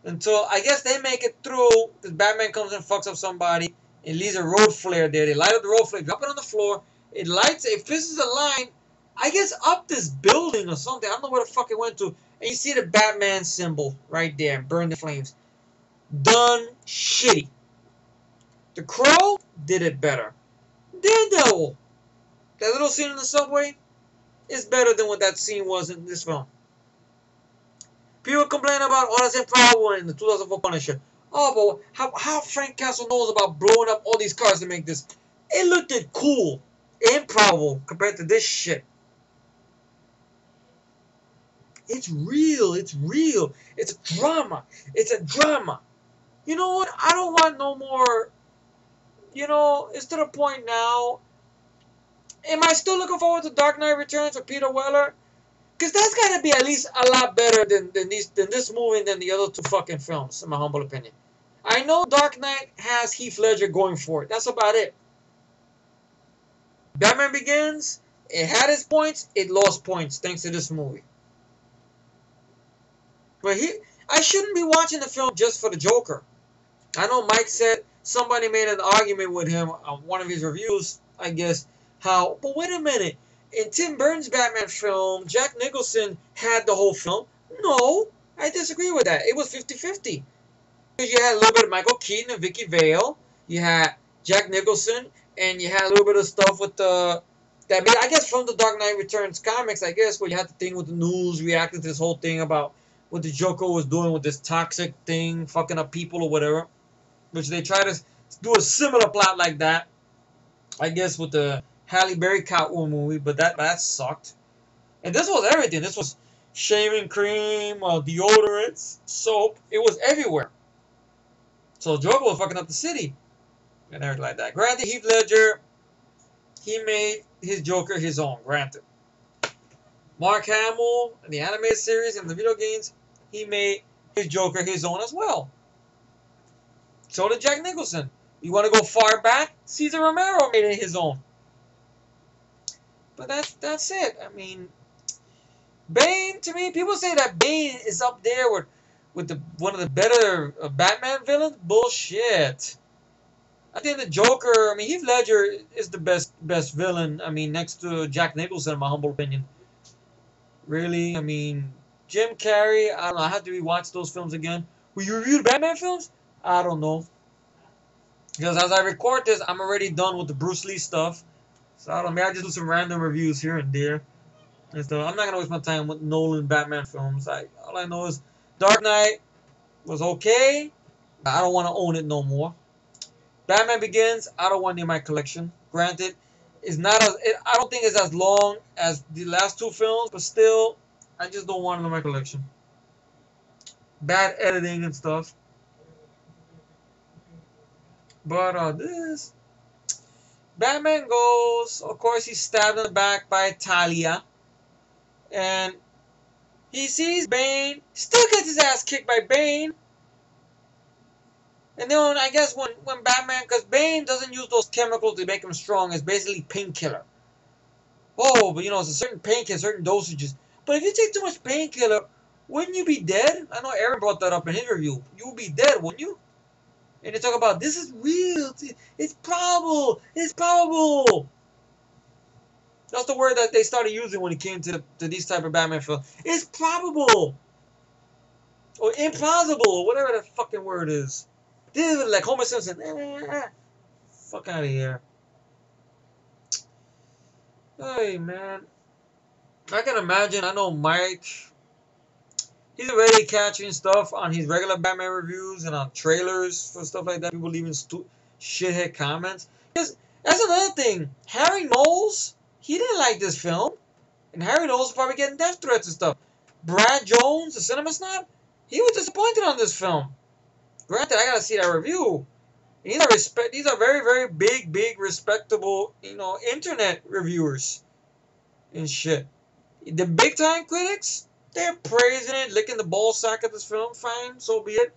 Until, I guess they make it through, because Batman comes and fucks up somebody, and leaves a road flare there. They light up the road flare, drop it on the floor, it pisses a line, I guess up this building or something, I don't know where the fuck it went to, and you see the Batman symbol right there, burn the flames. Done shitty. The Crow did it better. Daredevil, that little scene in the subway, is better than what that scene was in this film. People complain about, oh, that's improbable in the 2004 Punisher. Oh, but how Frank Castle knows about blowing up all these cars to make this. It looked cool. Improbable compared to this shit. It's real. It's real. It's a drama. It's a drama. You know what? I don't want no more. You know, it's to the point now. Am I still looking forward to Dark Knight Returns with Peter Weller? Because that's got to be at least a lot better than this movie and than the other two fucking films, in my humble opinion. I know Dark Knight has Heath Ledger going for it. That's about it. Batman Begins, it had its points, it lost points thanks to this movie. But I shouldn't be watching the film just for the Joker. I know Mike said somebody made an argument with him on one of his reviews, I guess, but wait a minute. In Tim Burton's Batman film, Jack Nicholson had the whole film. No, I disagree with that. It was 50-50. Because you had a little bit of Michael Keaton and Vicky Vale. You had Jack Nicholson, and you had a little bit of stuff with I guess from the Dark Knight Returns comics, I guess, where you had the thing with the news reacting to this whole thing about what the Joker was doing with this toxic thing, fucking up people or whatever. Which they try to do a similar plot like that, I guess, with the Halle Berry Catwoman movie, but that sucked. And this was everything. This was shaving cream, deodorants, soap. It was everywhere. So Joker was fucking up the city and everything like that. Granted, Heath Ledger, he made his Joker his own. Granted, Mark Hamill in the animated series and the video games, he made his Joker his own as well. So did Jack Nicholson. You want to go far back? Cesar Romero made it his own. But that's it. I mean, Bane, to me, people say that Bane is up there with one of the better Batman villains. Bullshit. I think the Joker, I mean, Heath Ledger is the best villain, I mean, next to Jack Nicholson, in my humble opinion. Really, I mean, Jim Carrey, I don't know, I have to rewatch those films again. Will you review the Batman films? I don't know. Because as I record this, I'm already done with the Bruce Lee stuff. So I don't know, maybe I just do some random reviews here and there. And so I'm not going to waste my time with Nolan Batman films. All I know is Dark Knight was okay. I don't want to own it no more. Batman Begins, I don't want it in my collection. Granted, I don't think it's as long as the last two films, but still, I just don't want it in my collection. Bad editing and stuff. But this Batman goes, of course, he's stabbed in the back by Talia. And he sees Bane, still gets his ass kicked by Bane. And then I guess when Batman, because Bane doesn't use those chemicals to make him strong, it's basically painkiller. Oh, but it's a certain painkiller, certain dosages. But if you take too much painkiller, wouldn't you be dead? I know Aaron brought that up in his review. You would be dead, wouldn't you? And they talk about, this is real. It's probable. It's probable. That's the word that they started using when it came to these type of Batman films. It's probable. Or implausible, or whatever that fucking word is. This is like Homer Simpson. Fuck out of here. Hey, man. I can imagine, I know Mike, he's already catching stuff on his regular Batman reviews and on trailers for stuff like that. People leaving shithead comments. Because that's another thing. Harry Knowles, he didn't like this film. And Harry Knowles is probably getting death threats and stuff. Brad Jones, the cinema snob, he was disappointed on this film. Granted, I gotta see that review. These are very, very big, respectable, internet reviewers and shit. The big time critics, they're praising it, licking the ball sack of this film. Fine, so be it.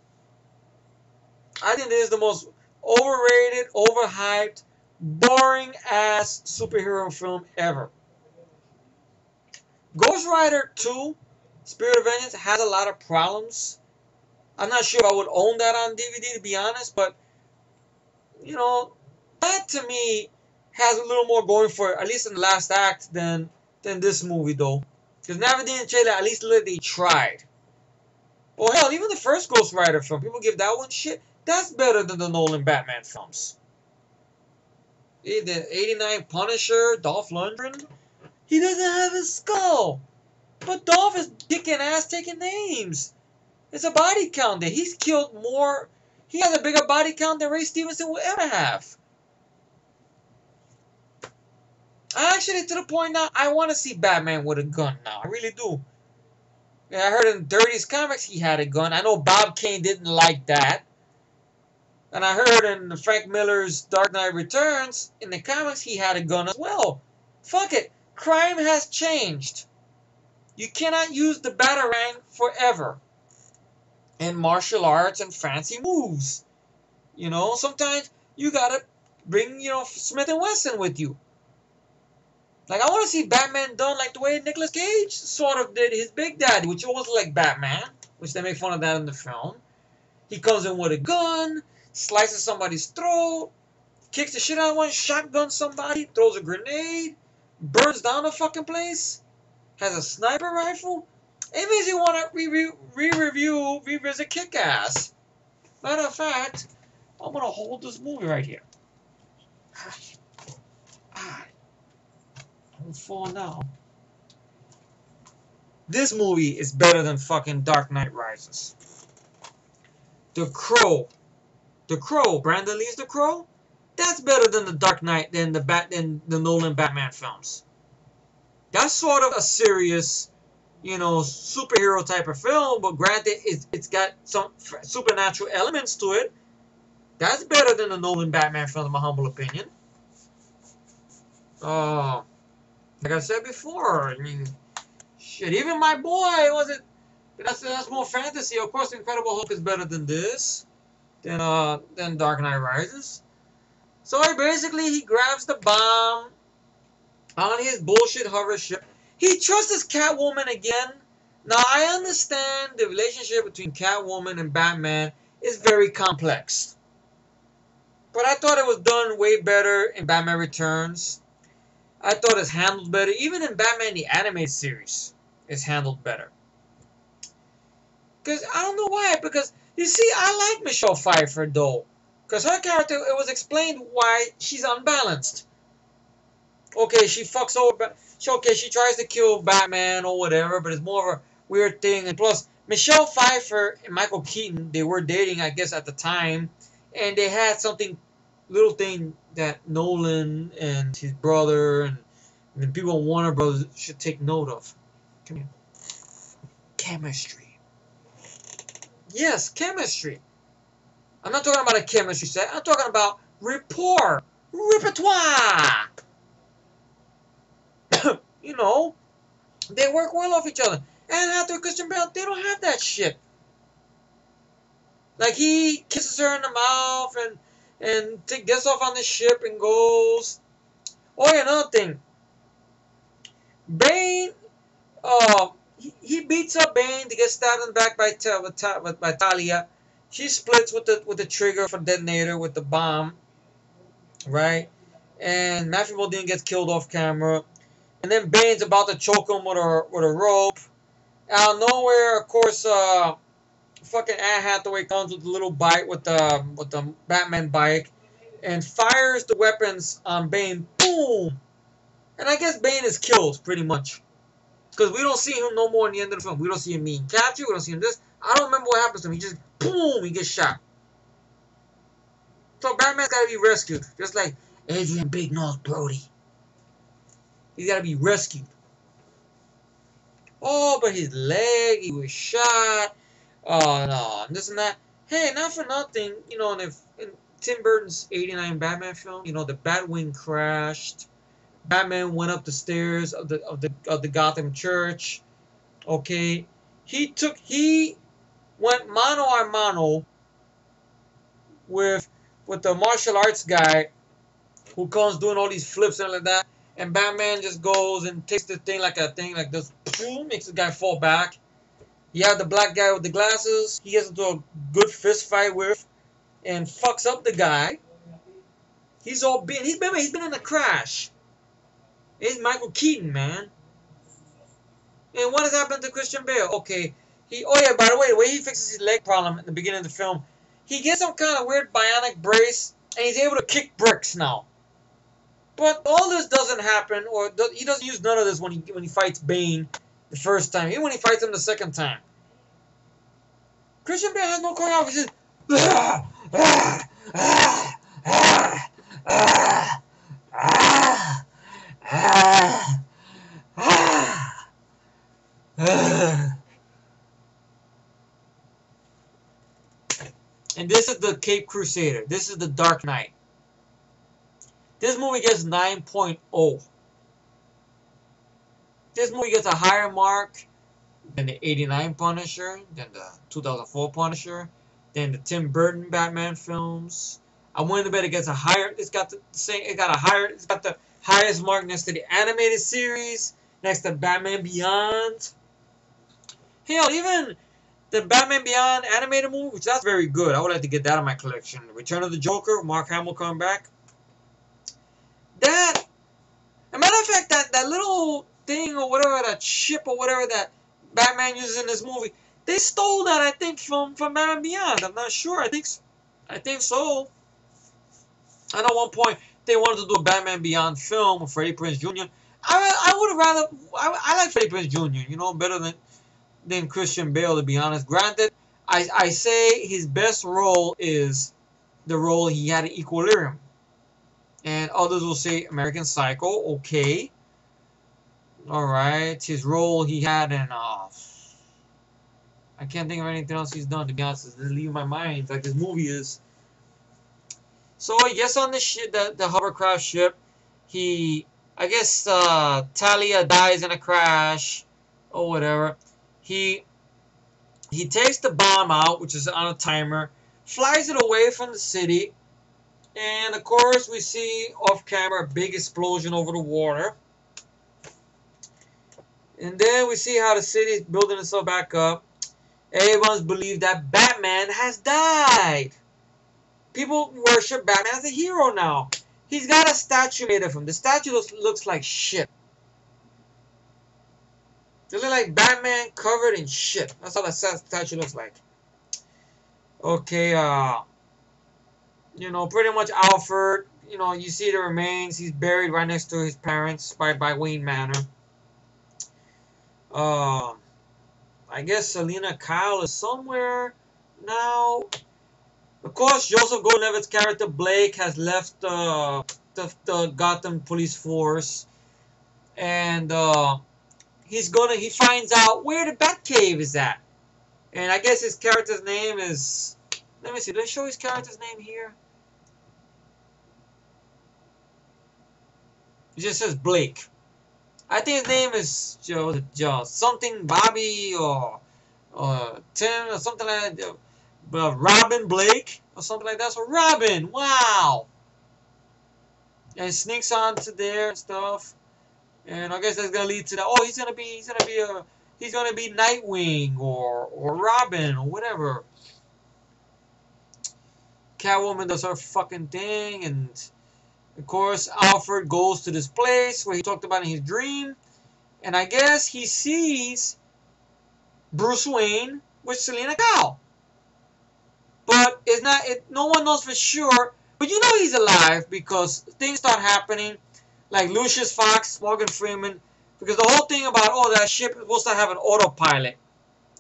I think this is the most overrated, overhyped, boring ass superhero film ever. Ghost Rider 2, Spirit of Vengeance, has a lot of problems. I'm not sure if I would own that on DVD, to be honest, but, that to me has a little more going for it, at least in the last act, than this movie, though. Because Navadine and trailer, at least they tried. Well, hell, even the first Ghost Rider film, people give that one shit. That's better than the Nolan Batman films. The 89 Punisher, Dolph Lundgren, He doesn't have a skull. But Dolph is kicking ass, taking names. It's a body count there. He's killed more. He has a bigger body count than Ray Stevenson will ever have. Actually, to the point now, I want to see Batman with a gun now. I really do. Yeah, I heard in Dirty's comics he had a gun. I know Bob Kane didn't like that. And I heard in Frank Miller's Dark Knight Returns, in the comics, he had a gun as well. Fuck it. Crime has changed. You cannot use the Batarang forever. And martial arts and fancy moves. You know, sometimes you gotta bring, Smith & Wesson with you. Like, I want to see Batman done like the way Nicolas Cage sort of did his Big Daddy, which was like Batman, which they make fun of that in the film. He comes in with a gun, slices somebody's throat, kicks the shit out of one, shotguns somebody, throws a grenade, burns down the fucking place, has a sniper rifle. It makes you want to revisit Kick-Ass. Matter of fact, I'm going to hold this movie right here. Don't fall now. This movie is better than fucking Dark Knight Rises. The Crow, Brandon Lee's The Crow, that's better than the Dark Knight, than the Nolan Batman films. That's sort of a serious, superhero type of film, but granted, it's got some supernatural elements to it. That's better than the Nolan Batman film, in my humble opinion. Like I said before, I mean, shit, even my boy, that's more fantasy. Of course, Incredible Hulk is better than this, than Dark Knight Rises. So he grabs the bomb on his bullshit hover ship. He trusts his Catwoman again. Now, I understand the relationship between Catwoman and Batman is very complex. But I thought it was done way better in Batman Returns. I thought it's handled better. Even in Batman the Animated Series, it's handled better. Because, I don't know why. Because, you see, I like Michelle Pfeiffer, though. Because her character, it was explained why she's unbalanced. Okay, she fucks over... she tries to kill Batman or whatever, but it's more of a weird thing. And plus, Michelle Pfeiffer and Michael Keaton, they were dating, I guess, at the time. And they had little thing that Nolan and his brother and the people in Warner Brothers should take note of. Come here. Chemistry. Yes, chemistry. I'm not talking about a chemistry set. I'm talking about rapport. Repertoire. They work well off each other. And after Christian Bale, they don't have that shit. Like, he kisses her in the mouth and gets off on the ship and goes. Oh, yeah, another thing. Bane, he beats up Bane to get stabbed in the back by Talia. She splits with the trigger for detonator with the bomb, right? And Matthew Modine gets killed off camera. And then Bane's about to choke him with a rope. Out of nowhere, of course, fucking Anne Hathaway comes with a little bike with the Batman bike and fires the weapons on Bane. Boom! And I guess Bane is killed, pretty much. Because we don't see him no more in the end of the film. We don't see him being captured. We don't see him this. I don't remember what happens to him. He just, boom, he gets shot. So Batman's got to be rescued. Just like Adrian Big Nose Brody. He's got to be rescued. Oh, but his leg, he was shot. Oh, no, and this and that. Hey, not for nothing, in Tim Burton's '89 Batman film, the Batwing crashed. Batman went up the stairs of the Gotham Church. Okay, he went mano a mano with the martial arts guy who comes doing all these flips and like that. And Batman just goes and takes the thing like this, boom, makes the guy fall back. You have the black guy with the glasses. He gets into a good fist fight with and fucks up the guy. He's been in a crash. It's Michael Keaton, man. And what has happened to Christian Bale? Okay, by the way he fixes his leg problem at the beginning of the film, he gets some kind of weird bionic brace, and he's able to kick bricks now. But all this doesn't happen, or he doesn't use none of this when he fights Bane the first time. Even when he fights him the second time, Christian Bale has no choreography. He's just ah, ah, ah, ah, ah, ah, ah, ah, ah. And this is the Cape Crusader. This is the Dark Knight. This movie gets 9.0. This movie gets a higher mark than the '89 Punisher, than the 2004 Punisher, than the Tim Burton Batman films. I'm willing to bet it gets a higher. It's got the same. It got a higher. It's got the highest mark next to the animated series, next to Batman Beyond. Hell, even the Batman Beyond animated movie, which that's very good. I would like to get that in my collection. Return of the Joker, Mark Hamill coming back. That, as a matter of fact, that little thing or whatever, that ship or whatever that Batman uses in this movie, they stole that, I think, from Batman Beyond. I'm not sure. I think so. I know at one point they wanted to do a Batman Beyond film with Freddie Prinze Jr. I would have rather. I like Freddie Prinze Jr. You know, better than Christian Bale, to be honest. Granted, I say his best role is the role he had in Equilibrium. And others will say American Psycho, okay. Alright. His role he had in I can't think of anything else he's done, to be honest. It's leaving my mind like this movie is. So I guess on the ship, the hovercraft ship, I guess Talia dies in a crash or whatever. He takes the bomb out, which is on a timer, flies it away from the city, and of course we see off camera a big explosion over the water. And then we see how the city is building itself back up. Everyone's believed that Batman has died. People worship Batman as a hero now. He's got a statue made of him. The statue looks like shit. They look like Batman covered in shit. That's how the statue looks like. Okay, you know, pretty much Alfred, you know, you see the remains. He's buried right next to his parents by Wayne Manor. I guess Selina Kyle is somewhere now. Of course, Joseph Gordon-Levitt's character Blake has left the Gotham police force, and he finds out where the Batcave is at, and I guess his character's name is. Let me see. Did I show his character's name here? It just says Blake. I think his name is Joe something Bobby or Tim or something like that. Robin Blake or something like that. So Robin, wow. And sneaks onto there and stuff. And I guess that's gonna lead to that. Oh, he's gonna be Nightwing or Robin or whatever. Catwoman does her fucking thing, and of course Alfred goes to this place where he talked about in his dream, and I guess he sees Bruce Wayne with Selina Kyle. But it's not. No one knows for sure. But you know he's alive because things start happening, like Lucius Fox, Morgan Freeman, because the whole thing about that ship is supposed to have an autopilot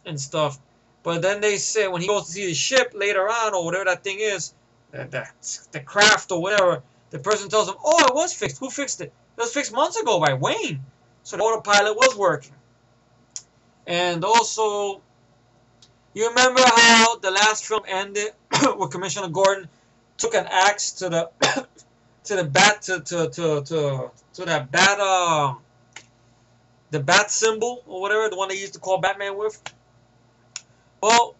and stuff. But then they say when he goes to see the ship later on or whatever that thing is, the craft or whatever, the person tells him, "Oh, it was fixed. Who fixed it? It was fixed months ago by Wayne." So the autopilot was working. And also, you remember how the last film ended where Commissioner Gordon took an axe to the the bat symbol or whatever, the one they used to call Batman with. Well,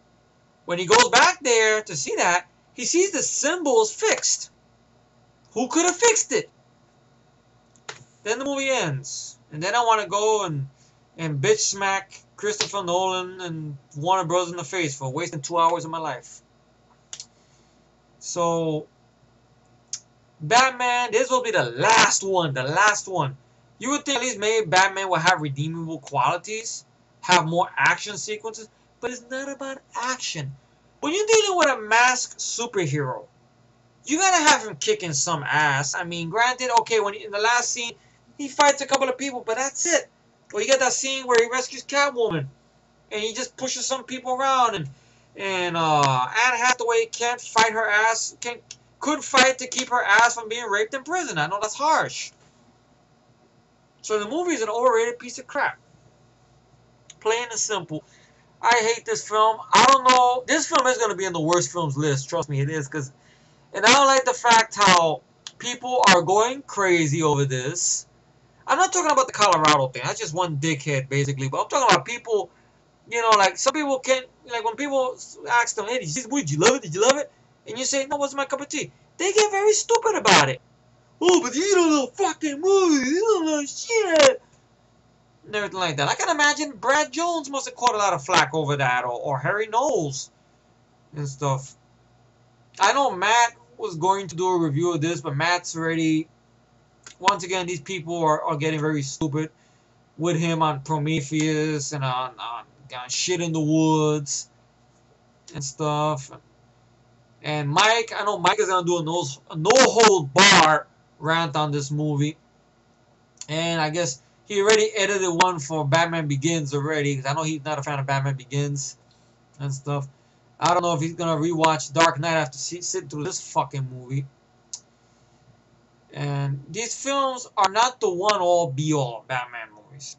when he goes back there to see that, he sees the symbols fixed. Who could have fixed it? Then the movie ends, and then I want to go and bitch smack Christopher Nolan and Warner Bros. In the face for wasting 2 hours of my life. So, Batman, this will be the last one. The last one. You would think at least maybe Batman will have redeemable qualities, have more action sequences, but it's not about action. When you're dealing with a masked superhero, You gotta have him kicking some ass. I mean, granted, okay, when in the last scene, he fights a couple of people, but that's it. Or you get that scene where he rescues Catwoman, and he just pushes some people around, and Anne Hathaway can't fight her ass, couldn't fight to keep her ass from being raped in prison. I know that's harsh. So the movie is an overrated piece of crap. Plain and simple. I hate this film. I don't know. This film is going to be in the worst films list. Trust me, it is. And I don't like the fact how people are going crazy over this. I'm not talking about the Colorado thing. That's just one dickhead, basically. But I'm talking about people, like some people can't, like when people ask them, hey, did you see the movie? Did you love it? Did you love it? And you say, no, it wasn't my cup of tea. They get very stupid about it. Oh, but you don't know fucking movies. You don't know shit. And everything like that. I can imagine Brad Jones must have caught a lot of flack over that, or Harry Knowles and stuff. I know Matt was going to do a review of this, but Matt's already, once again, these people are getting very stupid with him on Prometheus and on Shit in the Woods and stuff. And Mike, I know Mike is going to do a no-hold-bar rant on this movie. And I guess he already edited one for Batman Begins already, because I know he's not a fan of Batman Begins and stuff. I don't know if he's going to rewatch Dark Knight after sitting through this fucking movie. And these films are not the one-all be-all Batman movies.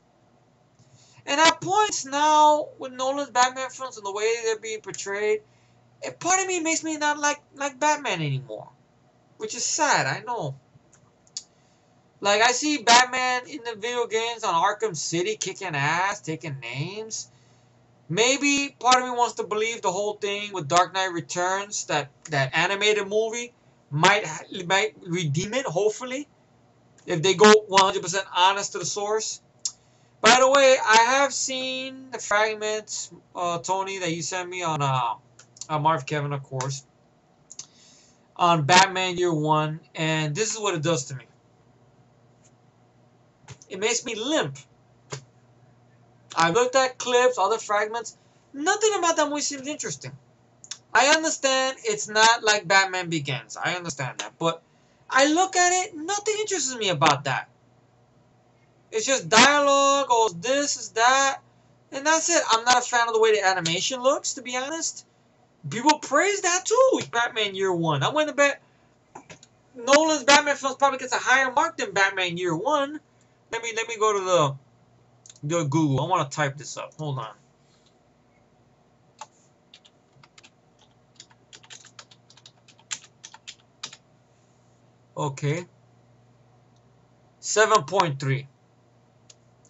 And at points now, with Nolan's Batman films and the way they're being portrayed, part of me makes me not like Batman anymore. Which is sad, I know. Like, I see Batman in the video games on Arkham City kicking ass, taking names. Maybe part of me wants to believe the whole thing with Dark Knight Returns, that animated movie, might redeem it, hopefully, if they go 100% honest to the source. By the way, I have seen the fragments, Tony, that you sent me on Marv Kevin, of course, on Batman Year One, and this is what it does to me. It makes me limp. I looked at clips, other fragments. Nothing about that movie seems interesting. I understand it's not like Batman Begins. I understand that. But I look at it, nothing interests me about that. It's just dialogue, or this, is that. And that's it. I'm not a fan of the way the animation looks, to be honest. People praise that too, Batman Year One. I'm willing to bet Nolan's Batman films probably gets a higher mark than Batman Year One. Let me go to the Google. I want to type this up. Hold on. Okay. 7.3.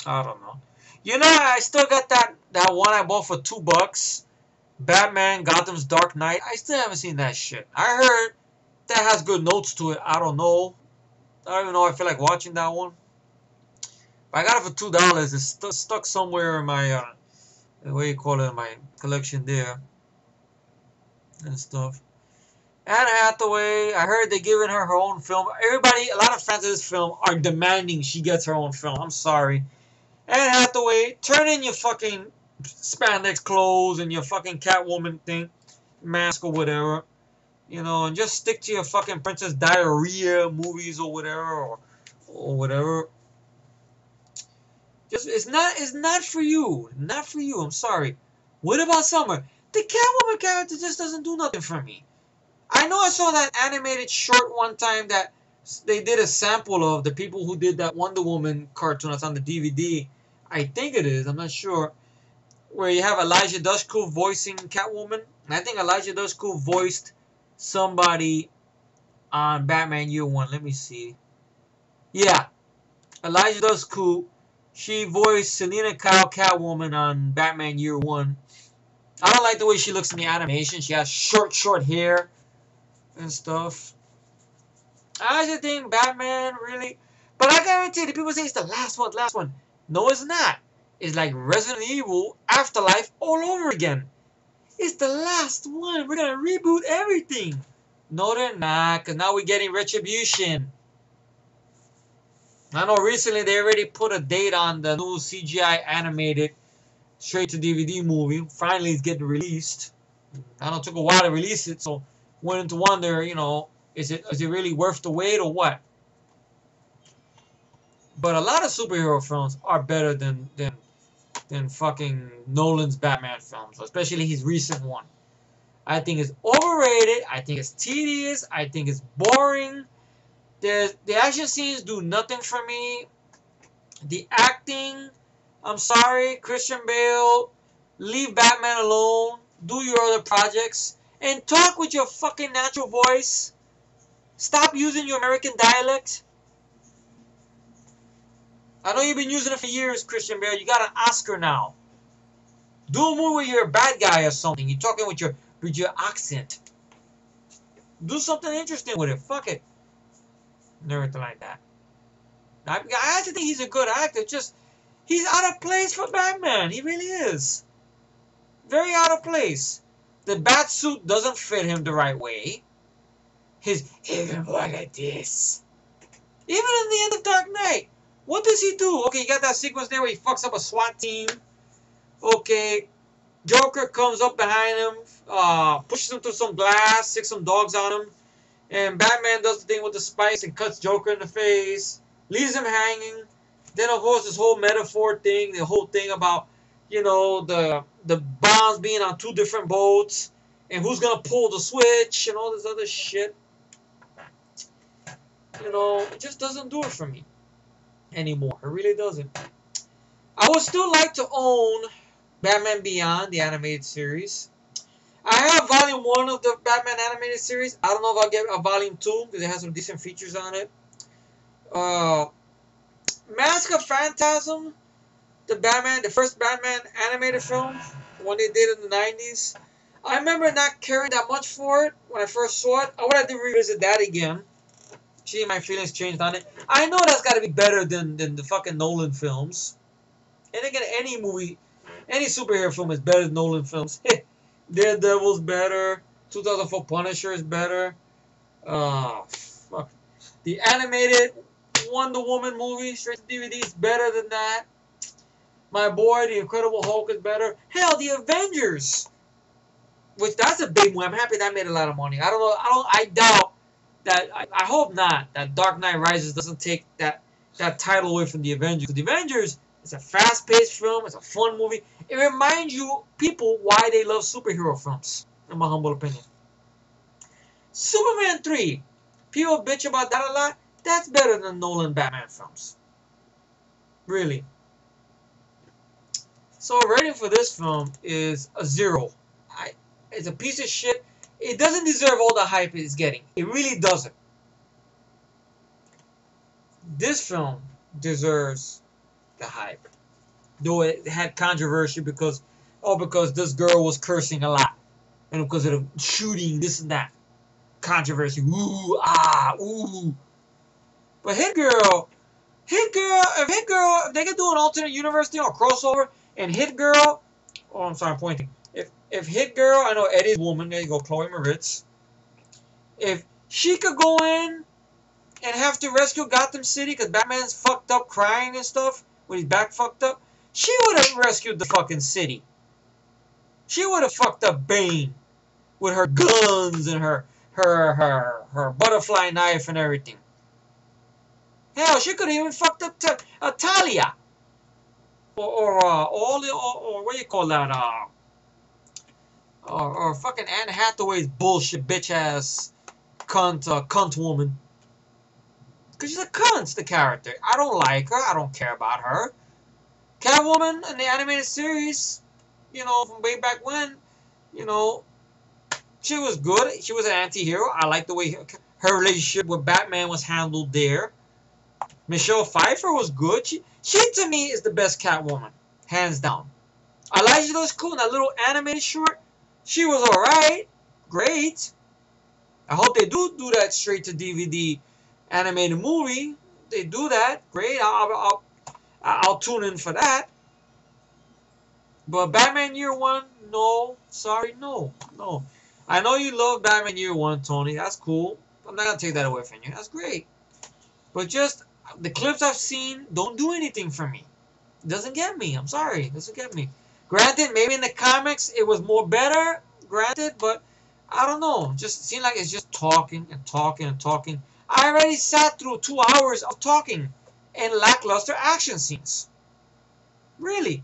I don't know. I still got that one I bought for $2. Batman Gotham's Dark Knight. I still haven't seen that shit. I heard that has good notes to it. I don't know. I don't even know if I feel like watching that one. But I got it for $2. It's stuck somewhere in my, what you call it, in my collection there. And stuff. Anne Hathaway, I heard they're giving her own film. Everybody, a lot of fans of this film are demanding she gets her own film. I'm sorry. Anne Hathaway, turn in your fucking spandex clothes and your fucking Catwoman thing, mask or whatever. And just stick to your fucking Princess Diarrhea movies or whatever, or whatever. It's not for you. Not for you. I'm sorry. What about Summer? The Catwoman character just doesn't do nothing for me. I know I saw that animated short one time that they did a sample of, the people who did that Wonder Woman cartoon that's on the DVD. I think it is. I'm not sure. Where you have Elijah Dushku voicing Catwoman. And I think Elijah Dushku voiced somebody on Batman Year One. Let me see. Yeah. Elijah Dushku. She voiced Selena Kyle Catwoman on Batman Year One. I don't like the way she looks in the animation. She has short hair and stuff. I just think Batman really... But I guarantee the people say it's the last one. No, it's not. It's like Resident Evil Afterlife all over again. It's the last one. We're going to reboot everything. No, they're not, because now we're getting Retribution. I know recently they already put a date on the new CGI animated straight-to-DVD movie. Finally, it's getting released. I know it took a while to release it, so went into wonder, Is it really worth the wait or what? But a lot of superhero films are better than fucking Nolan's Batman films, especially his recent one. I think it's overrated. I think it's tedious. I think it's boring. The action scenes do nothing for me. The acting, I'm sorry, Christian Bale, leave Batman alone. Do your other projects and talk with your fucking natural voice. Stop using your American dialect. I know you've been using it for years, Christian Bale. You got an Oscar now. Do a movie where you're a bad guy or something. You're talking with your accent. Do something interesting with it. Fuck it. Everything like that. I actually think he's a good actor. Just he's out of place for Batman. He really is. Very out of place. The bat suit doesn't fit him the right way. His even more like this. Even in the end of Dark Knight, what does he do? Okay, you got that sequence there where he fucks up a SWAT team. Okay, Joker comes up behind him, pushes him through some glass, sticks some dogs on him, and Batman does the thing with the spikes and cuts Joker in the face, leaves him hanging. Then of course this whole metaphor thing, the whole thing about, you know, the bombs being on two different boats, and who's gonna pull the switch and all this other shit. You know, it just doesn't do it for me anymore. It really doesn't. I would still like to own Batman Beyond, the animated series. I have volume 1 of the Batman animated series. I don't know if I'll get a volume 2 because it has some decent features on it. Mask of Phantasm, the first Batman animated film, the one they did in the 90s. I remember not caring that much for it when I first saw it. I would have to revisit that again. See, my feelings changed on it. I know that's got to be better than the fucking Nolan films. And again, any movie, any superhero film is better than Nolan films. Daredevil's better. 2004 Punisher is better. Fuck. The animated Wonder Woman movie, straight to DVD, is better than that. My boy, The Incredible Hulk, is better. Hell, The Avengers, which that's a big one. I'm happy that made a lot of money. I don't know. I doubt that. I hope not that Dark Knight Rises doesn't take that title away from The Avengers. The Avengers is a fast-paced film. It's a fun movie. It reminds you people why they love superhero films, in my humble opinion. Superman 3. People bitch about that a lot. That's better than Nolan Batman films. Really. So rating for this film is a 0. It's a piece of shit. It doesn't deserve all the hype it's getting. It really doesn't. This film deserves the hype. Though it had controversy because this girl was cursing a lot. And because of the shooting, this and that. Controversy. Ooh, ah, ooh. But if they could do an alternate universe thing or crossover, and Hit Girl, oh, I'm sorry, I'm pointing. If Hit Girl, I know Eddie's woman, there you go, Chloe Moretz. If she could go in and have to rescue Gotham City because Batman's fucked up crying and stuff, with his back fucked up, she would have rescued the fucking city. She would have fucked up Bane with her guns and her butterfly knife and everything. Hell, she could have even fucked up Talia. Or what do you call that? Or fucking Anne Hathaway's bullshit bitch ass cunt woman. Because she's a cunt, the character. I don't like her. I don't care about her. Catwoman in the animated series, you know, from way back when, you know, she was good. She was an anti-hero. I like the way her relationship with Batman was handled there. Michelle Pfeiffer was good. She to me is the best Catwoman, hands down. Elijah was cool in that little animated short. She was alright, great. I hope they do that straight to DVD animated movie. They do that, great. I'll tune in for that. But Batman Year One, no, sorry, no. I know you love Batman Year One, Tony. That's cool. I'm not gonna take that away from you. That's great. But just the clips I've seen don't do anything for me. It doesn't get me. I'm sorry. It doesn't get me. Granted, maybe in the comics it was more better. Granted, but I don't know. Just seems like it's just talking and talking and talking. I already sat through 2 hours of talking and lackluster action scenes. Really.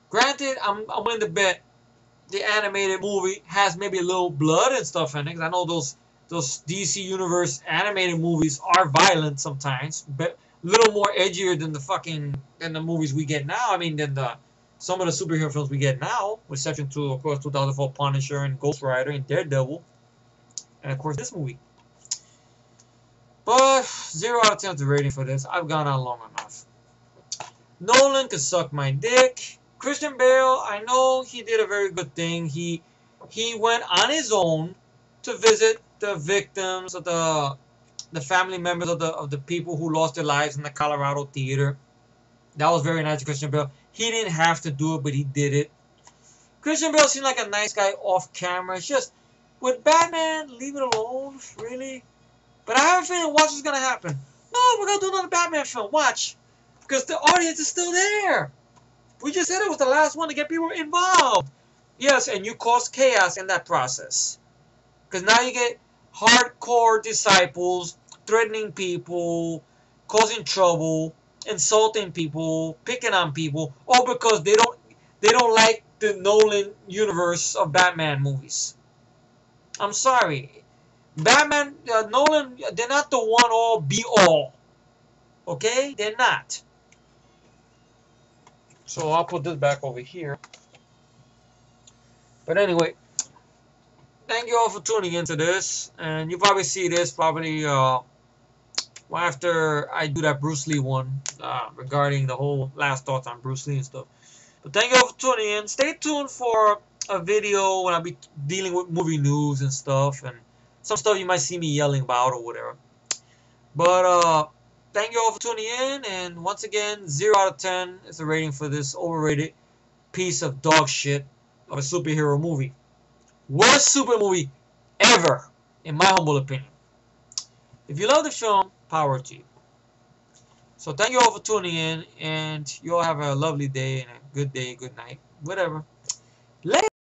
Granted, I'm willing to bet the animated movie has maybe a little blood and stuff in it. 'Cause I know those DC Universe animated movies are violent sometimes, but a little more edgier than the movies we get now. I mean, than the some of the superhero films we get now, with exception to of course 2004 Punisher and Ghost Rider and Daredevil, and of course this movie. But 0 out of 10 is the rating for this. I've gone on long enough. Nolan can suck my dick. Christian Bale, I know he did a very good thing. He went on his own to visit the victims of the family members of the people who lost their lives in the Colorado theater. That was very nice of Christian Bale. He didn't have to do it, but he did it. Christian Bale seemed like a nice guy off camera. It's just with Batman, leave it alone, really. But I have a feeling watch what's gonna happen. No, we're gonna do another Batman film. Watch, because the audience is still there. We just said it was the last one to get people involved. Yes, and you caused chaos in that process. Because now you get hardcore disciples threatening people, causing trouble, insulting people, picking on people, all because they don't like the Nolan universe of Batman movies. I'm sorry. Batman, Nolan, they're not the one all be all. Okay? They're not. So I'll put this back over here. But anyway, thank you all for tuning into this. And you probably see this probably after I do that Bruce Lee one regarding the whole last thoughts on Bruce Lee and stuff. But thank you all for tuning in. Stay tuned for a video when I'll be dealing with movie news and stuff. And some stuff you might see me yelling about or whatever. But thank you all for tuning in. And once again, 0 out of 10 is the rating for this overrated piece of dog shit of a superhero movie. Worst super movie ever, in my humble opinion. If you love the film, power to you. So thank you all for tuning in, and you all have a lovely day and a good night, whatever.